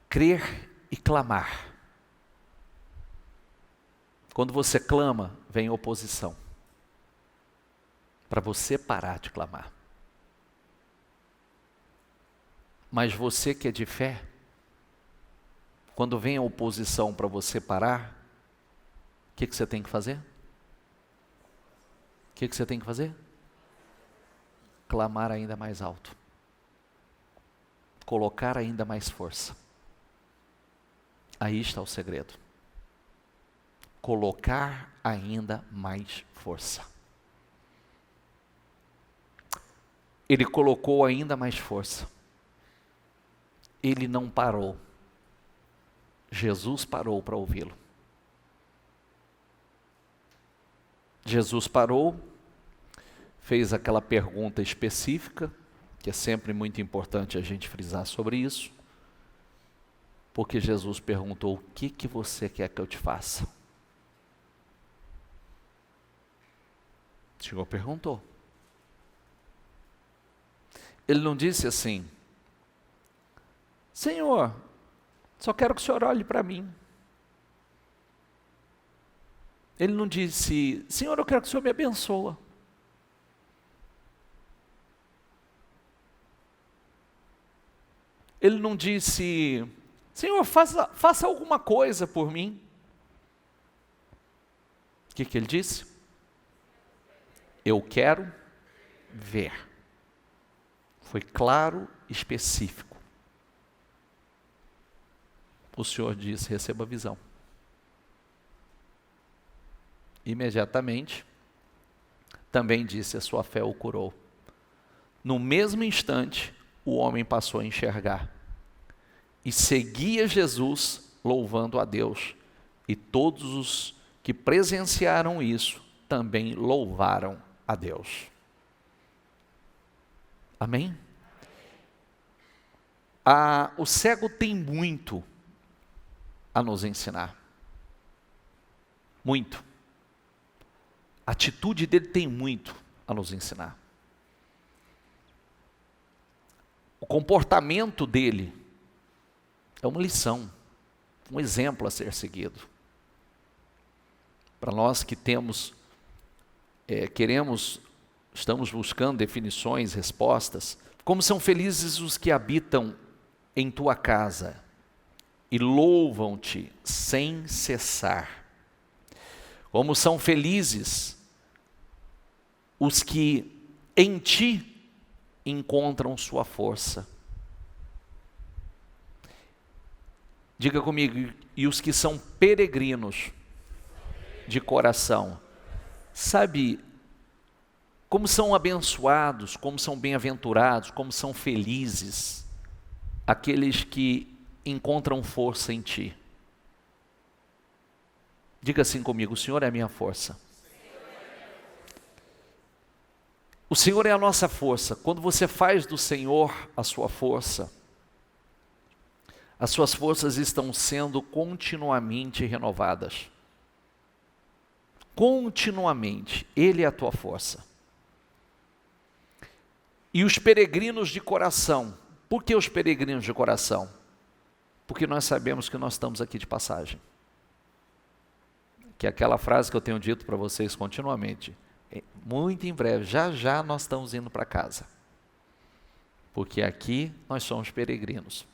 Crer e clamar. Quando você clama, vem oposição. Para você parar de clamar. Mas você que é de fé, quando vem a oposição para você parar, o que você tem que fazer? O que você tem que fazer? Clamar ainda mais alto. Colocar ainda mais força. Aí está o segredo. colocar ainda mais força. Ele colocou ainda mais força. Ele não parou. Jesus parou para ouvi-lo. Jesus parou, fez aquela pergunta específica, que é sempre muito importante a gente frisar sobre isso, porque Jesus perguntou: o que você quer que eu te faça? O Senhor perguntou. Ele não disse assim: Senhor, só quero que o Senhor olhe para mim. Ele não disse: Senhor, eu quero que o Senhor me abençoe. Ele não disse: Senhor, faça alguma coisa por mim. O que ele disse? Eu quero ver. Foi claro, específico. O Senhor disse: receba a visão. Imediatamente, também disse: a sua fé o curou. No mesmo instante, o homem passou a enxergar e seguia Jesus, louvando a Deus. E todos os que presenciaram isso também louvaram a Deus. Amém? O cego tem muito a nos ensinar. Muito. A atitude dele tem muito a nos ensinar. O comportamento dele é uma lição, um exemplo a ser seguido. Para nós que estamos buscando definições, respostas. Como são felizes os que habitam em tua casa e louvam-te sem cessar. Como são felizes os que em ti encontram sua força. Diga comigo: e os que são peregrinos de coração. Sabe como são abençoados, como são bem-aventurados, como são felizes aqueles que encontram força em ti. Diga assim comigo: o Senhor é a minha força. O Senhor é a nossa força. Quando você faz do Senhor a sua força, as suas forças estão sendo continuamente renovadas. Continuamente, Ele é a tua força. E os peregrinos de coração. Por que os peregrinos de coração? Porque nós sabemos que nós estamos aqui de passagem. Que é aquela frase que eu tenho dito para vocês continuamente. Muito em breve, já nós estamos indo para casa. Porque aqui nós somos peregrinos.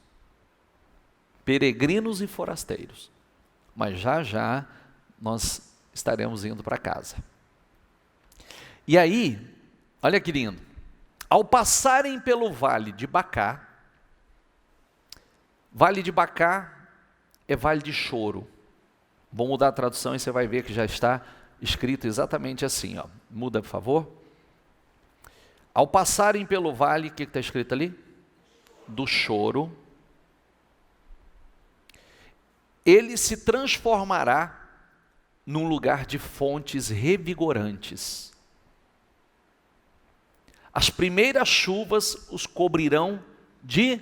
Peregrinos e forasteiros. Mas já nós estaremos indo para casa. E aí, olha que lindo. Ao passarem pelo vale de Bacá é vale de choro. Vou mudar a tradução e você vai ver que já está escrito exatamente assim. Ó. Muda, por favor. Ao passarem pelo vale, o que está escrito ali? Do choro. Ele se transformará num lugar de fontes revigorantes. As primeiras chuvas os cobrirão de...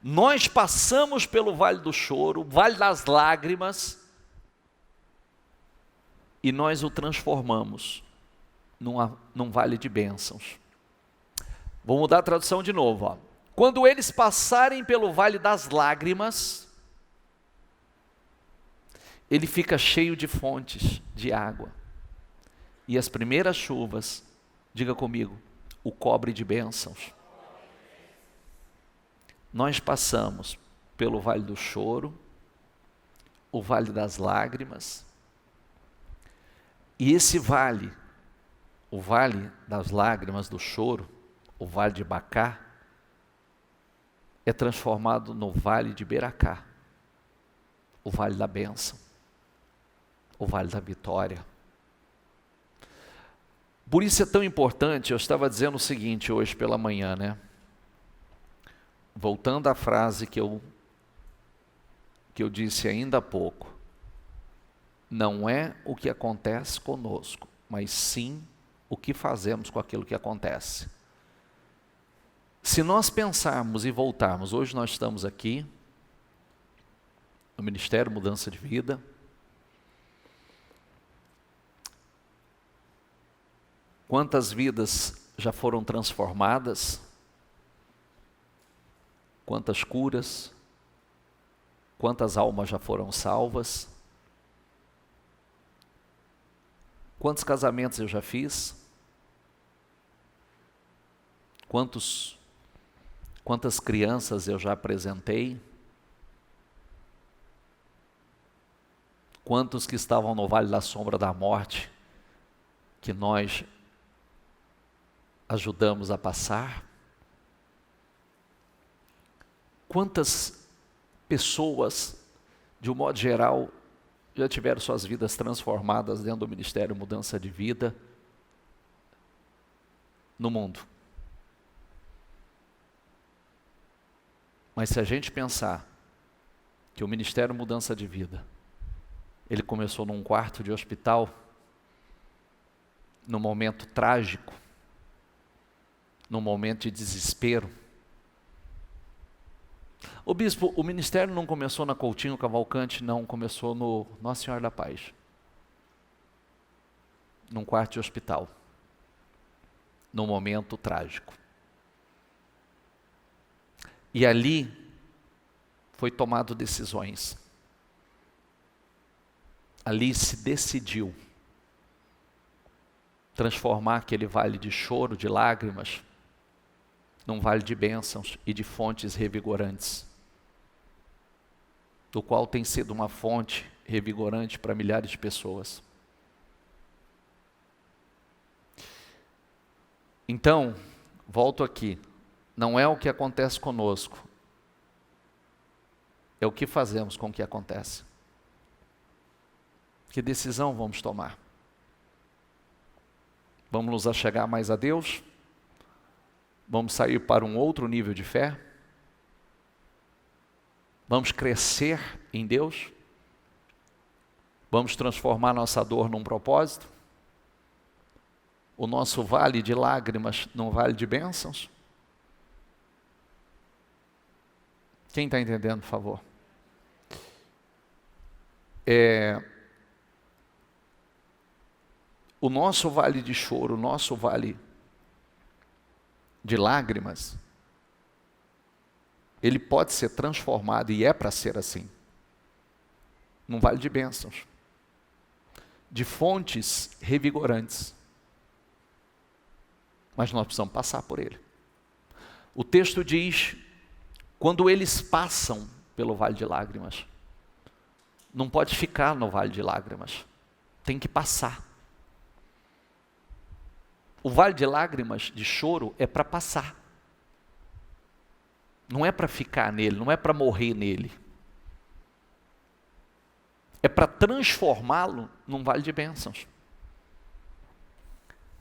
Nós passamos pelo vale do choro, vale das lágrimas, e nós o transformamos num vale de bênçãos. Vou mudar a tradução de novo. Ó. Quando eles passarem pelo vale das lágrimas, ele fica cheio de fontes de água. E as primeiras chuvas, diga comigo, o cobre de bênçãos. Nós passamos pelo vale do choro, o vale das lágrimas, e esse vale, o vale das lágrimas, do choro, o vale de Bacá, é transformado no vale de Beracá. o vale da bênção, o vale da vitória. Por isso é tão importante, eu estava dizendo o seguinte hoje pela manhã, né? Voltando à frase que eu disse ainda há pouco. Não é o que acontece conosco, mas sim o que fazemos com aquilo que acontece. Se nós pensarmos e voltarmos, hoje nós estamos aqui, no Ministério Mudança de Vida. Quantas vidas já foram transformadas? Quantas curas? Quantas almas já foram salvas? Quantos casamentos eu já fiz? Quantas crianças eu já apresentei? Quantos que estavam no vale da sombra da morte, que nós ajudamos a passar? Quantas pessoas, de um modo geral, já tiveram suas vidas transformadas dentro do Ministério Mudança de Vida no mundo? Mas se a gente pensar que o Ministério Mudança de Vida, ele começou num quarto de hospital, num momento trágico, num momento de desespero. Ô bispo, o ministério não começou na Coutinho Cavalcante, não, começou no Nossa Senhora da Paz, num quarto de hospital, num momento trágico. E ali foi tomado decisões. Ali se decidiu transformar aquele vale de choro, de lágrimas, num vale de bênçãos e de fontes revigorantes, do qual tem sido uma fonte revigorante para milhares de pessoas. Então, volto aqui, não é o que acontece conosco, é o que fazemos com o que acontece. Que decisão vamos tomar? Vamos nos achegar mais a Deus? Vamos sair para um outro nível de fé? Vamos crescer em Deus? Vamos transformar nossa dor num propósito? O nosso vale de lágrimas num vale de bênçãos? Quem está entendendo, por favor? O nosso vale de choro, o nosso vale de lágrimas, ele pode ser transformado, e é para ser assim, num vale de bênçãos, de fontes revigorantes. Mas nós precisamos passar por ele. O texto diz, quando eles passam pelo vale de lágrimas, não pode ficar no vale de lágrimas, tem que passar. O vale de lágrimas, de choro, é para passar. Não é para ficar nele, não é para morrer nele. É para transformá-lo num vale de bênçãos.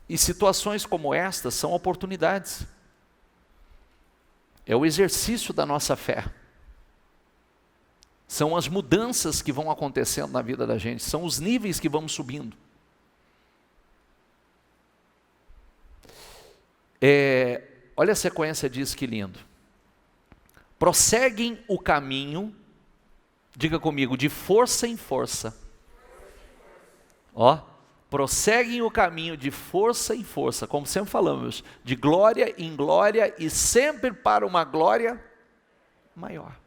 E situações como estas são oportunidades. É o exercício da nossa fé. São as mudanças que vão acontecendo na vida da gente, são os níveis que vamos subindo. Olha a sequência disso, que lindo. Prosseguem o caminho, diga comigo, de força em força. Prosseguem o caminho de força em força, como sempre falamos, de glória em glória e sempre para uma glória maior.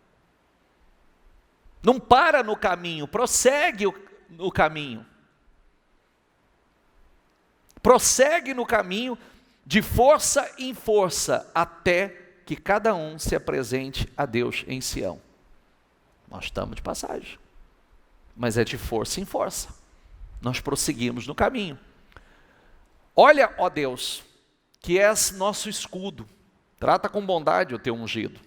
Não para no caminho, prossegue o caminho. Prossegue no caminho de força em força, até que cada um se apresente a Deus em Sião. Nós estamos de passagem, mas é de força em força. Nós prosseguimos no caminho. Olha, ó Deus, que és nosso escudo, trata com bondade o teu ungido.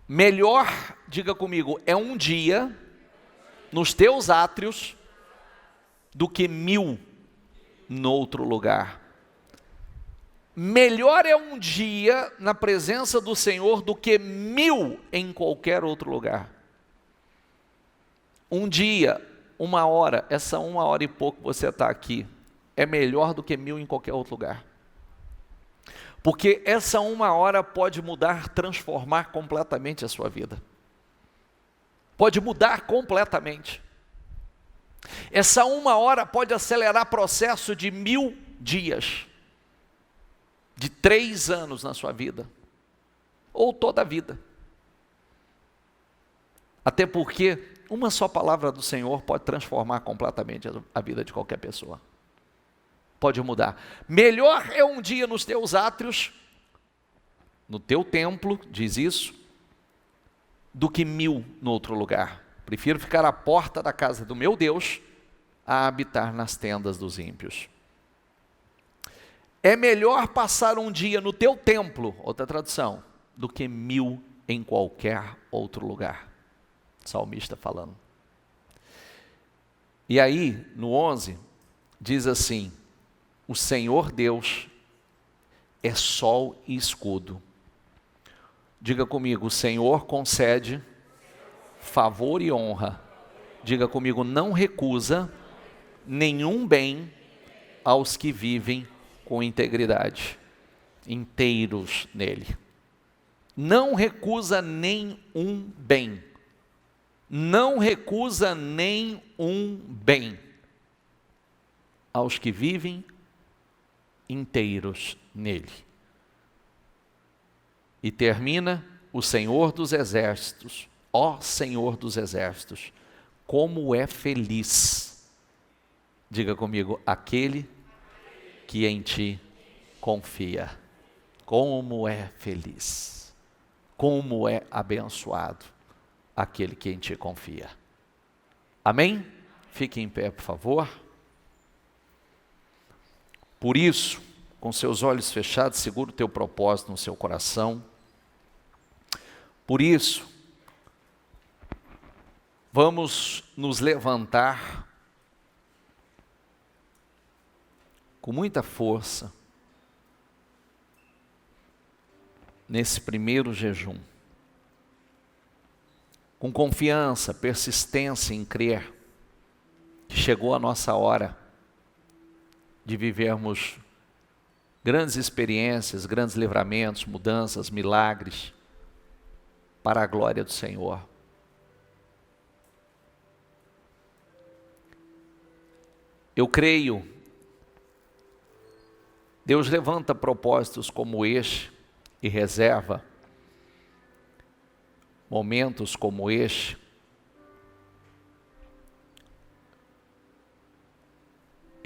Melhor, diga comigo, é um dia nos teus átrios do que 1000 no outro lugar. Melhor é um dia na presença do Senhor do que 1000 em qualquer outro lugar. Um dia, 1 hora, essa 1 hora e pouco você está aqui, é melhor do que 1000 em qualquer outro lugar. Porque essa 1 hora pode mudar, transformar completamente a sua vida. Pode mudar completamente. Essa 1 hora pode acelerar processo de 1000 dias, de 3 anos na sua vida, ou toda a vida. Até porque uma só palavra do Senhor pode transformar completamente a vida de qualquer pessoa. Pode mudar. Melhor é um dia nos teus átrios, no teu templo, diz isso, do que 1000 no outro lugar. Prefiro ficar à porta da casa do meu Deus a habitar nas tendas dos ímpios. É melhor passar um dia no teu templo, outra tradução, do que 1000 em qualquer outro lugar. Salmista falando. E aí, no 11, diz assim: o Senhor Deus é sol e escudo. Diga comigo, o Senhor concede favor e honra. Diga comigo, não recusa nenhum bem aos que vivem com integridade, inteiros nele. Não recusa nenhum bem. Não recusa nenhum bem aos que vivem inteiros nele. E termina: o Senhor dos exércitos, ó Senhor dos exércitos, como é feliz, diga comigo, aquele que em ti confia. Como é feliz, como é abençoado aquele que em ti confia. Amém? Fique em pé, por favor. Por isso, com seus olhos fechados, segura o teu propósito no seu coração. Por isso, vamos nos levantar com muita força nesse primeiro jejum, com confiança, persistência em crer que chegou a nossa hora de vivermos grandes experiências, grandes livramentos, mudanças, milagres, para a glória do Senhor. Eu creio, Deus levanta propósitos como este e reserva momentos como este,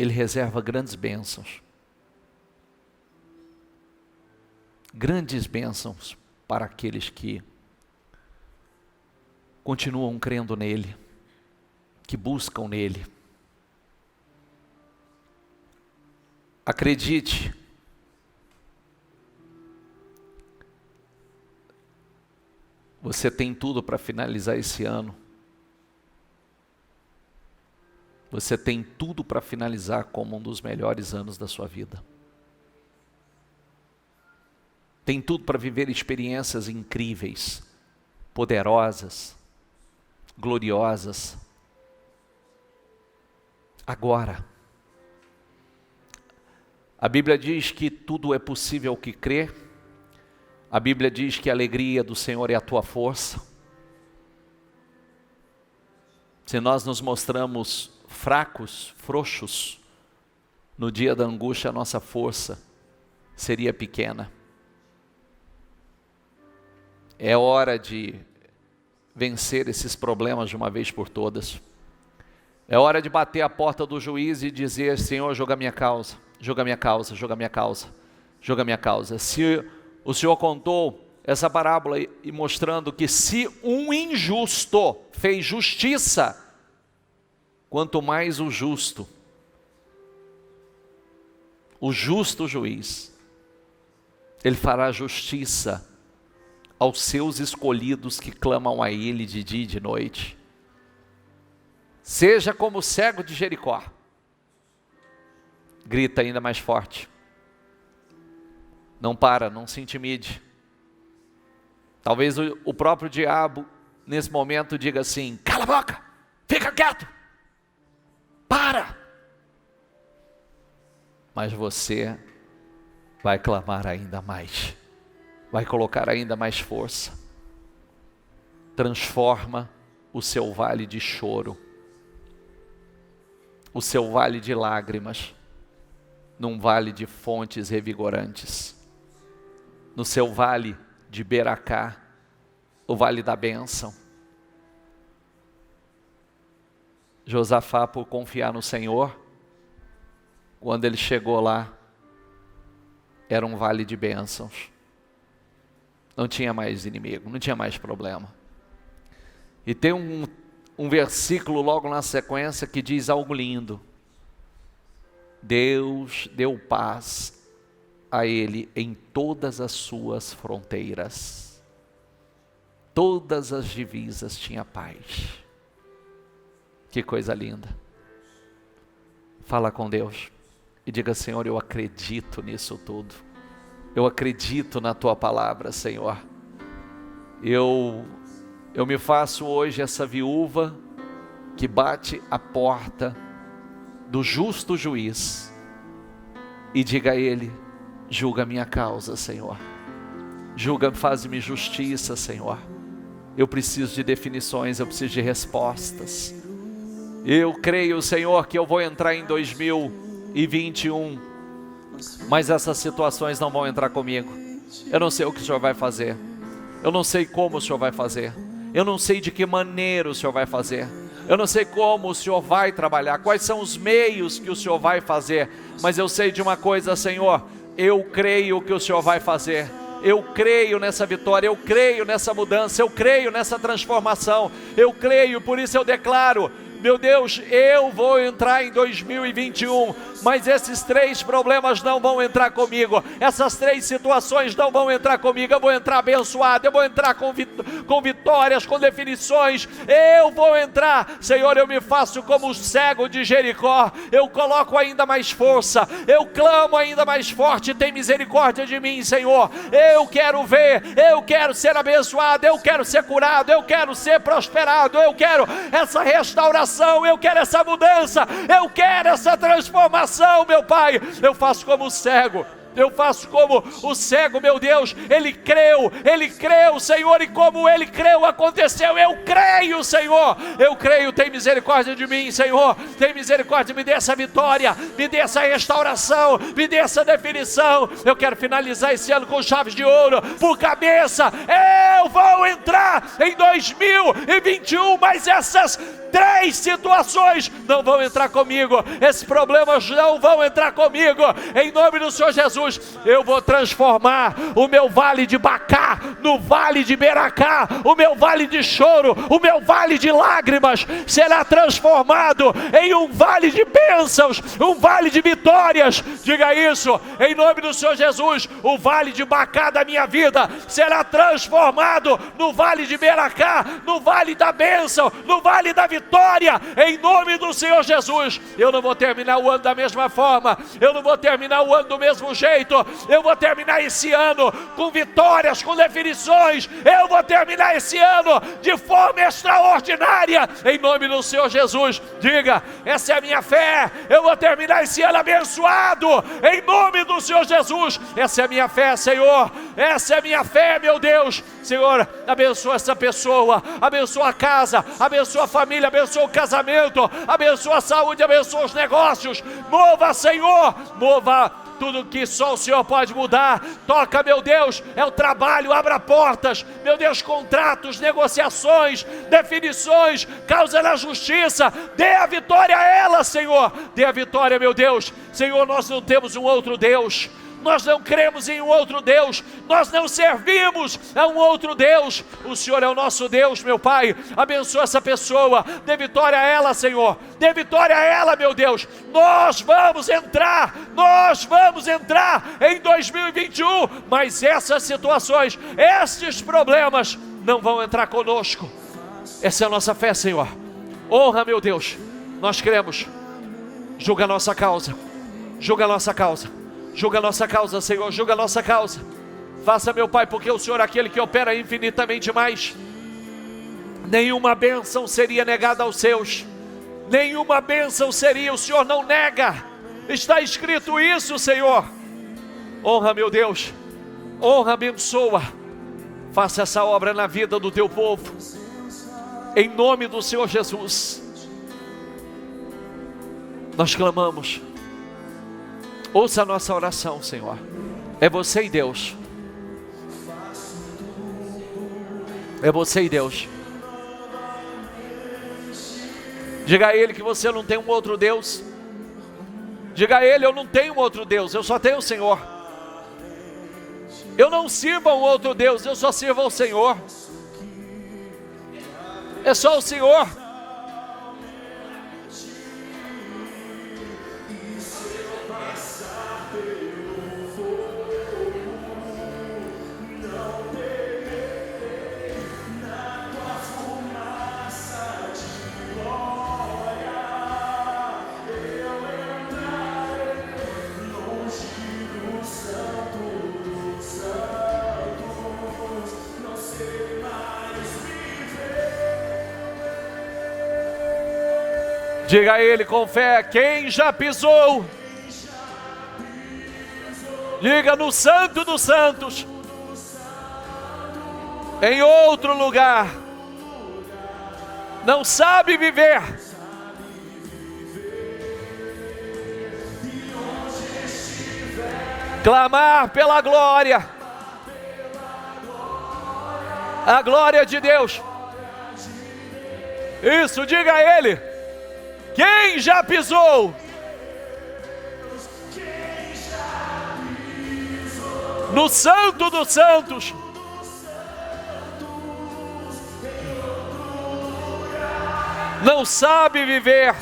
Ele reserva grandes bênçãos. Grandes bênçãos para aqueles que continuam crendo nele, que buscam nele. Acredite, você tem tudo para finalizar esse ano. Você tem tudo para finalizar como um dos melhores anos da sua vida. Tem tudo para viver experiências incríveis, poderosas, gloriosas. Agora, a Bíblia diz que tudo é possível ao que crê. A Bíblia diz que a alegria do Senhor é a tua força. Se nós nos mostramos fracos, frouxos, no dia da angústia a nossa força seria pequena. É hora de vencer esses problemas de uma vez por todas. É hora de bater a porta do juiz e dizer: Senhor, julga a minha causa, julga a minha causa, julga a minha causa, julga a minha causa. Se o Senhor contou essa parábola e mostrando que se um injusto fez justiça, quanto mais o justo juiz, ele fará justiça aos seus escolhidos que clamam a Ele de dia e de noite. Seja como o cego de Jericó. Grita ainda mais forte. Não para, não se intimide. Talvez o próprio diabo, nesse momento, diga assim: cala a boca, fica quieto, para. Mas você vai clamar ainda mais, vai colocar ainda mais força. Transforma o seu vale de choro, o seu vale de lágrimas, num vale de fontes revigorantes. No seu vale de Beracá, o vale da bênção. Josafá, por confiar no Senhor, quando ele chegou lá, era um vale de bênçãos. Não tinha mais inimigo, não tinha mais problema. E tem um versículo logo na sequência que diz algo lindo. Deus deu paz a ele em todas as suas fronteiras. Todas as divisas tinha paz. Que coisa linda. Fala com Deus e diga: Senhor, eu acredito nisso tudo. Eu acredito na Tua palavra, Senhor. Eu me faço hoje essa viúva que bate a porta do justo juiz e diga a Ele: julga a minha causa, Senhor. Julga, faz-me justiça, Senhor. Eu preciso de definições, eu preciso de respostas. Eu creio, Senhor, que eu vou entrar em 2021, mas essas situações não vão entrar comigo. Eu não sei o que o Senhor vai fazer. Eu não sei como o Senhor vai fazer. Eu não sei de que maneira o Senhor vai fazer. Eu não sei como o Senhor vai trabalhar, quais são os meios que o Senhor vai fazer. Mas eu sei de uma coisa, Senhor, eu creio que o Senhor vai fazer. Eu creio nessa vitória, eu creio nessa mudança, eu creio nessa transformação. Eu creio, por isso eu declaro: meu Deus, eu vou entrar em 2021, mas esses 3 problemas não vão entrar comigo, essas 3 situações não vão entrar comigo. Eu vou entrar abençoado, eu vou entrar com vitórias, com definições. Eu vou entrar, Senhor, eu me faço como o cego de Jericó. Eu coloco ainda mais força, eu clamo ainda mais forte: tem misericórdia de mim, Senhor. Eu quero ver, eu quero ser abençoado, eu quero ser curado, eu quero ser prosperado, eu quero essa restauração, eu quero essa mudança, eu quero essa transformação, meu Pai. Eu faço como o cego. Eu faço como o cego, meu Deus. Ele creu, Senhor, e como ele creu, aconteceu. Eu creio, Senhor, eu creio. Tem misericórdia de mim, Senhor, tem misericórdia, me dê essa vitória, me dê essa restauração, me dê essa definição. Eu quero finalizar esse ano com chaves de ouro, por cabeça. Eu vou entrar em 2021, mas essas 3 situações não vão entrar comigo, esses problemas não vão entrar comigo, em nome do Senhor Jesus. Eu vou transformar o meu vale de Bacá no vale de Beracá, o meu vale de choro, o meu vale de lágrimas será transformado em um vale de bênçãos, um vale de vitórias. Diga isso, em nome do Senhor Jesus. O vale de Bacá da minha vida será transformado no vale de Beracá, no vale da bênção, no vale da vitória, em nome do Senhor Jesus. Eu não vou terminar o ano da mesma forma, eu não vou terminar o ano do mesmo jeito. Eu vou terminar esse ano com vitórias, com definições. Eu vou terminar esse ano de forma extraordinária, em nome do Senhor Jesus. Diga: essa é a minha fé. Eu vou terminar esse ano abençoado, em nome do Senhor Jesus. Essa é a minha fé, Senhor. Essa é a minha fé, meu Deus. Senhor, abençoa essa pessoa, abençoa a casa, abençoa a família, abençoa o casamento, abençoa a saúde, abençoa os negócios. Mova, Senhor, mova tudo que só o Senhor pode mudar. Toca, meu Deus, é o trabalho, abra portas, meu Deus, contratos, negociações, definições, causa na justiça. Dê a vitória a ela, Senhor, dê a vitória, meu Deus. Senhor, nós não temos um outro Deus. nós não cremos em um outro Deus, nós não servimos a um outro Deus. O Senhor é o nosso Deus, meu Pai. Abençoa essa pessoa, dê vitória a ela, Senhor, dê vitória a ela, meu Deus. Nós vamos entrar em 2021, mas essas situações, estes problemas não vão entrar conosco. Essa é a nossa fé, Senhor. Honra, meu Deus, nós cremos. Julga a nossa causa, julga a nossa causa, julga a nossa causa, Senhor, julga a nossa causa. Faça, meu Pai, porque o Senhor é aquele que opera infinitamente mais. Nenhuma bênção seria negada aos seus, nenhuma bênção seria, o Senhor não nega. Está escrito isso, Senhor. Honra, meu Deus, honra, abençoa. Faça essa obra na vida do teu povo, em nome do Senhor Jesus. Nós clamamos. Ouça a nossa oração, Senhor. É você e Deus. É você e Deus. Diga a Ele que você não tem um outro Deus. Diga a Ele: eu não tenho um outro Deus, eu só tenho o Senhor. Eu não sirvo a um outro Deus, eu só sirvo ao Senhor. É só o Senhor. Diga a Ele com fé: quem já pisou? Diga: no Santo dos Santos, em outro lugar, não sabe viver. Clamar pela glória, a glória de Deus. Isso, diga a Ele: quem já pisou no Santo dos Santos? Não sabe viver.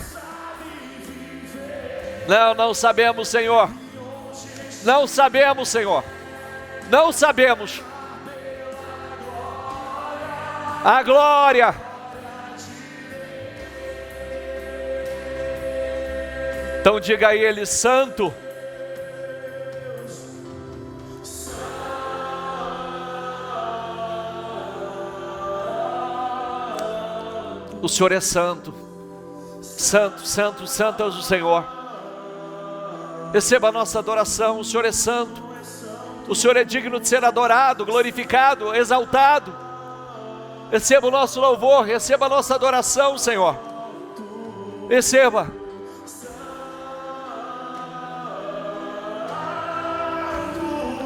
Não sabemos, Senhor. Não sabemos, Senhor. Não sabemos. A glória. Então diga a Ele: santo. O Senhor é santo. Santo, santo, santo é o Senhor. Receba a nossa adoração. O Senhor é santo. O Senhor é digno de ser adorado, glorificado, exaltado. Receba o nosso louvor, receba a nossa adoração, Senhor. Receba.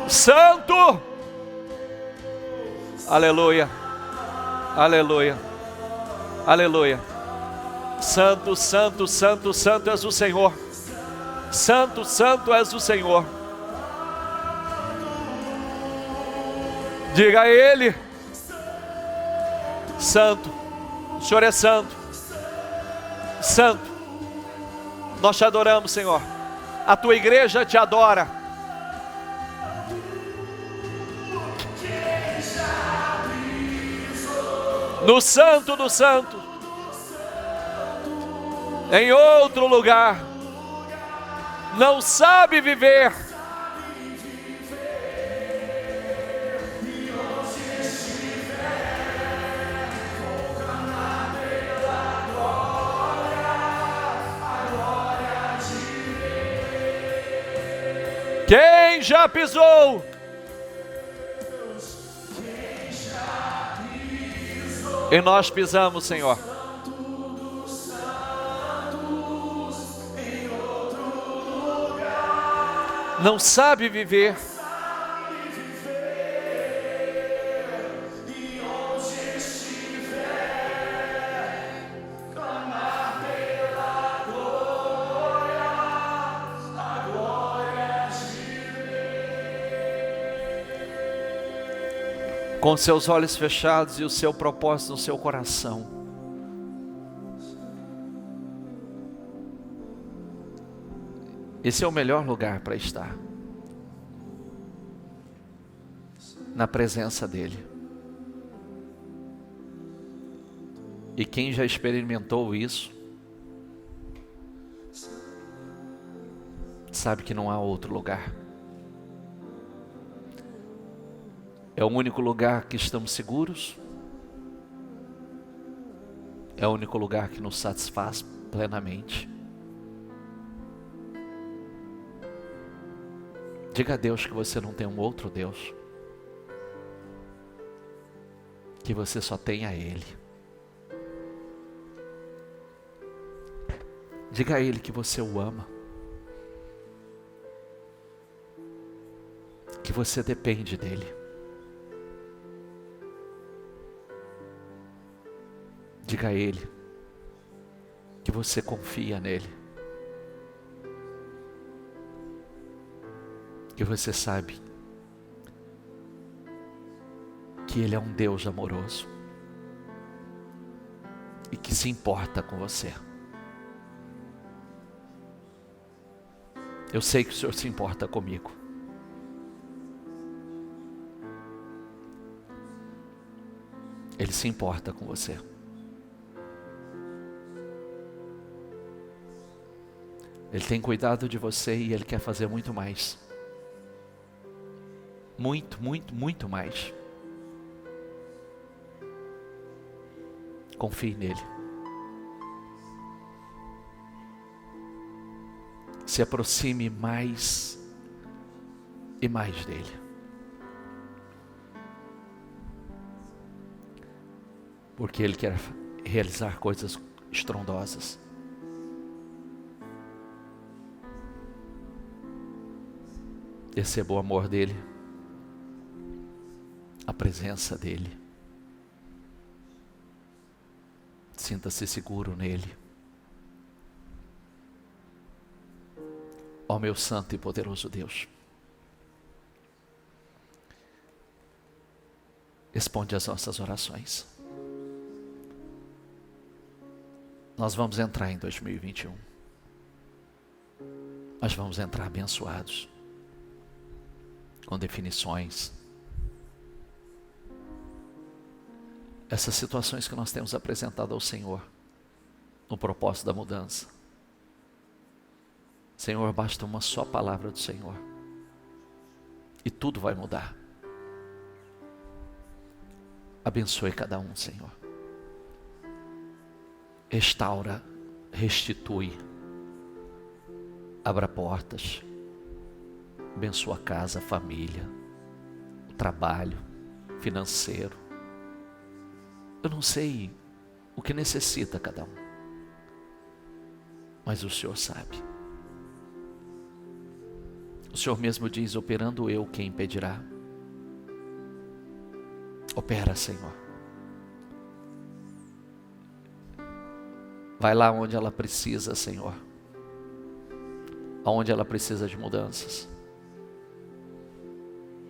Santo, aleluia, aleluia, aleluia. Santo, santo, santo, santo és o Senhor. Santo, santo és o Senhor. Diga a Ele: santo, o Senhor é santo. Santo, nós te adoramos, Senhor. A tua igreja te adora. No Santo do Santo, em outro lugar, não sabe viver. Quem já pisou? E nós pisamos, Senhor. Não sabe viver. com seus olhos fechados e o seu propósito no seu coração. Esse é o melhor lugar para estar, na presença dele. E quem já experimentou isso, sabe que não há outro lugar. É o único lugar que estamos seguros. É o único lugar que nos satisfaz plenamente. Diga a Deus que você não tem um outro Deus, que você só tem a Ele. Diga a Ele que você o ama, que você depende dEle. Diga a Ele que você confia nele, que você sabe que Ele é um Deus amoroso e que se importa com você. Eu sei que o Senhor se importa comigo. Ele se importa com você. Ele tem cuidado de você e Ele quer fazer muito mais. Muito, muito, muito mais. Confie nele. Se aproxime mais e mais dele. Porque Ele quer realizar coisas estrondosas. Receba o amor dele, a presença dele. Sinta-se seguro nele. Ó meu santo e poderoso Deus, responde às nossas orações. Nós vamos entrar em 2021. Nós vamos entrar abençoados, com definições. Essas situações que nós temos apresentado ao Senhor, no propósito da mudança. Senhor, basta uma só palavra do Senhor, e tudo vai mudar. Abençoe cada um, Senhor. Restaura, restitui, abra portas. Abençoa a casa, a família, o trabalho financeiro. Eu não sei o que necessita cada um, mas o Senhor sabe. O Senhor mesmo diz: operando eu, quem impedirá? Opera, Senhor. Vai lá onde ela precisa, Senhor. Aonde ela precisa de mudanças.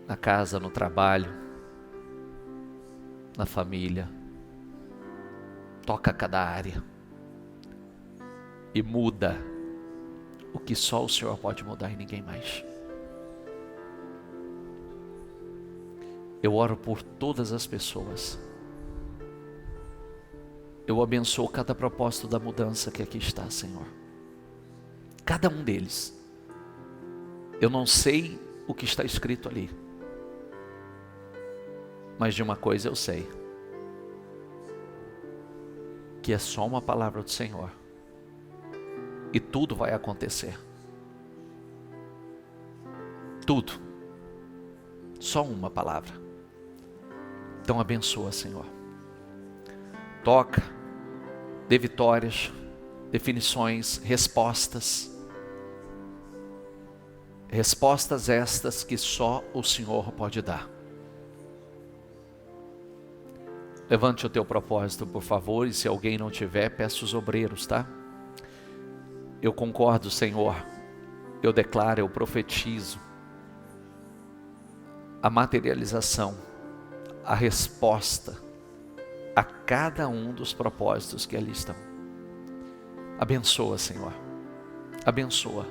Na casa, no trabalho, na família. Toca cada área e muda o que só o Senhor pode mudar e ninguém mais. Eu oro por todas as pessoas. Eu abençoo cada propósito da mudança que aqui está, Senhor. Cada um deles. Eu não sei o que está escrito ali, mas de uma coisa eu sei, que é só uma palavra do Senhor, e tudo vai acontecer. Tudo. Só uma palavra. Então abençoa, Senhor. Toca, dê vitórias, definições, respostas. Respostas estas que só o Senhor pode dar. Levante o teu propósito, por favor, e se alguém não tiver, peça os obreiros, tá? Eu concordo, Senhor. Eu declaro, eu profetizo a materialização, a resposta a cada um dos propósitos que ali estão. Abençoa, Senhor. Abençoa.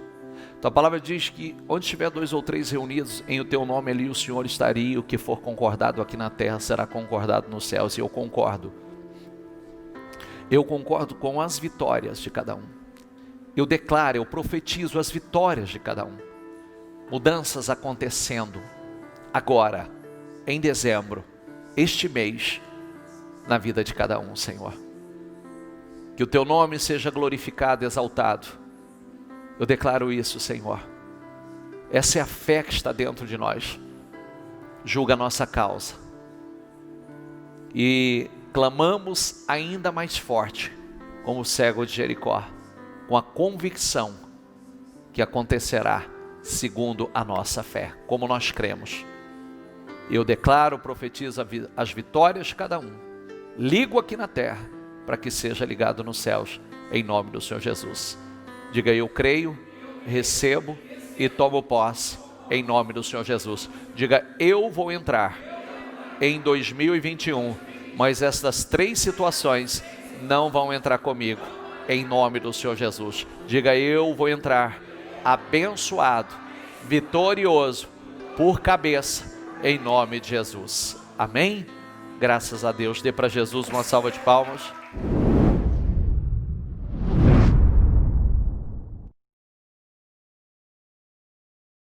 Tua palavra diz que onde estiver 2 ou 3 reunidos em o teu nome, ali o Senhor estaria, e o que for concordado aqui na terra será concordado nos céus. E eu concordo. Eu concordo com as vitórias de cada um. Eu declaro, eu profetizo as vitórias de cada um. Mudanças acontecendo agora, em dezembro, este mês, na vida de cada um, Senhor. Que o teu nome seja glorificado, exaltado. Eu declaro isso, Senhor. Essa é a fé que está dentro de nós. Julga a nossa causa. E clamamos ainda mais forte, como o cego de Jericó, com a convicção que acontecerá segundo a nossa fé, como nós cremos. Eu declaro, profetizo as vitórias de cada um. Ligo aqui na terra, para que seja ligado nos céus, em nome do Senhor Jesus. Diga: eu creio, recebo e tomo posse, em nome do Senhor Jesus. Diga: eu vou entrar em 2021, mas essas 3 situações não vão entrar comigo, em nome do Senhor Jesus. Diga: eu vou entrar abençoado, vitorioso, por cabeça, em nome de Jesus. Amém? Graças a Deus. Dê para Jesus uma salva de palmas.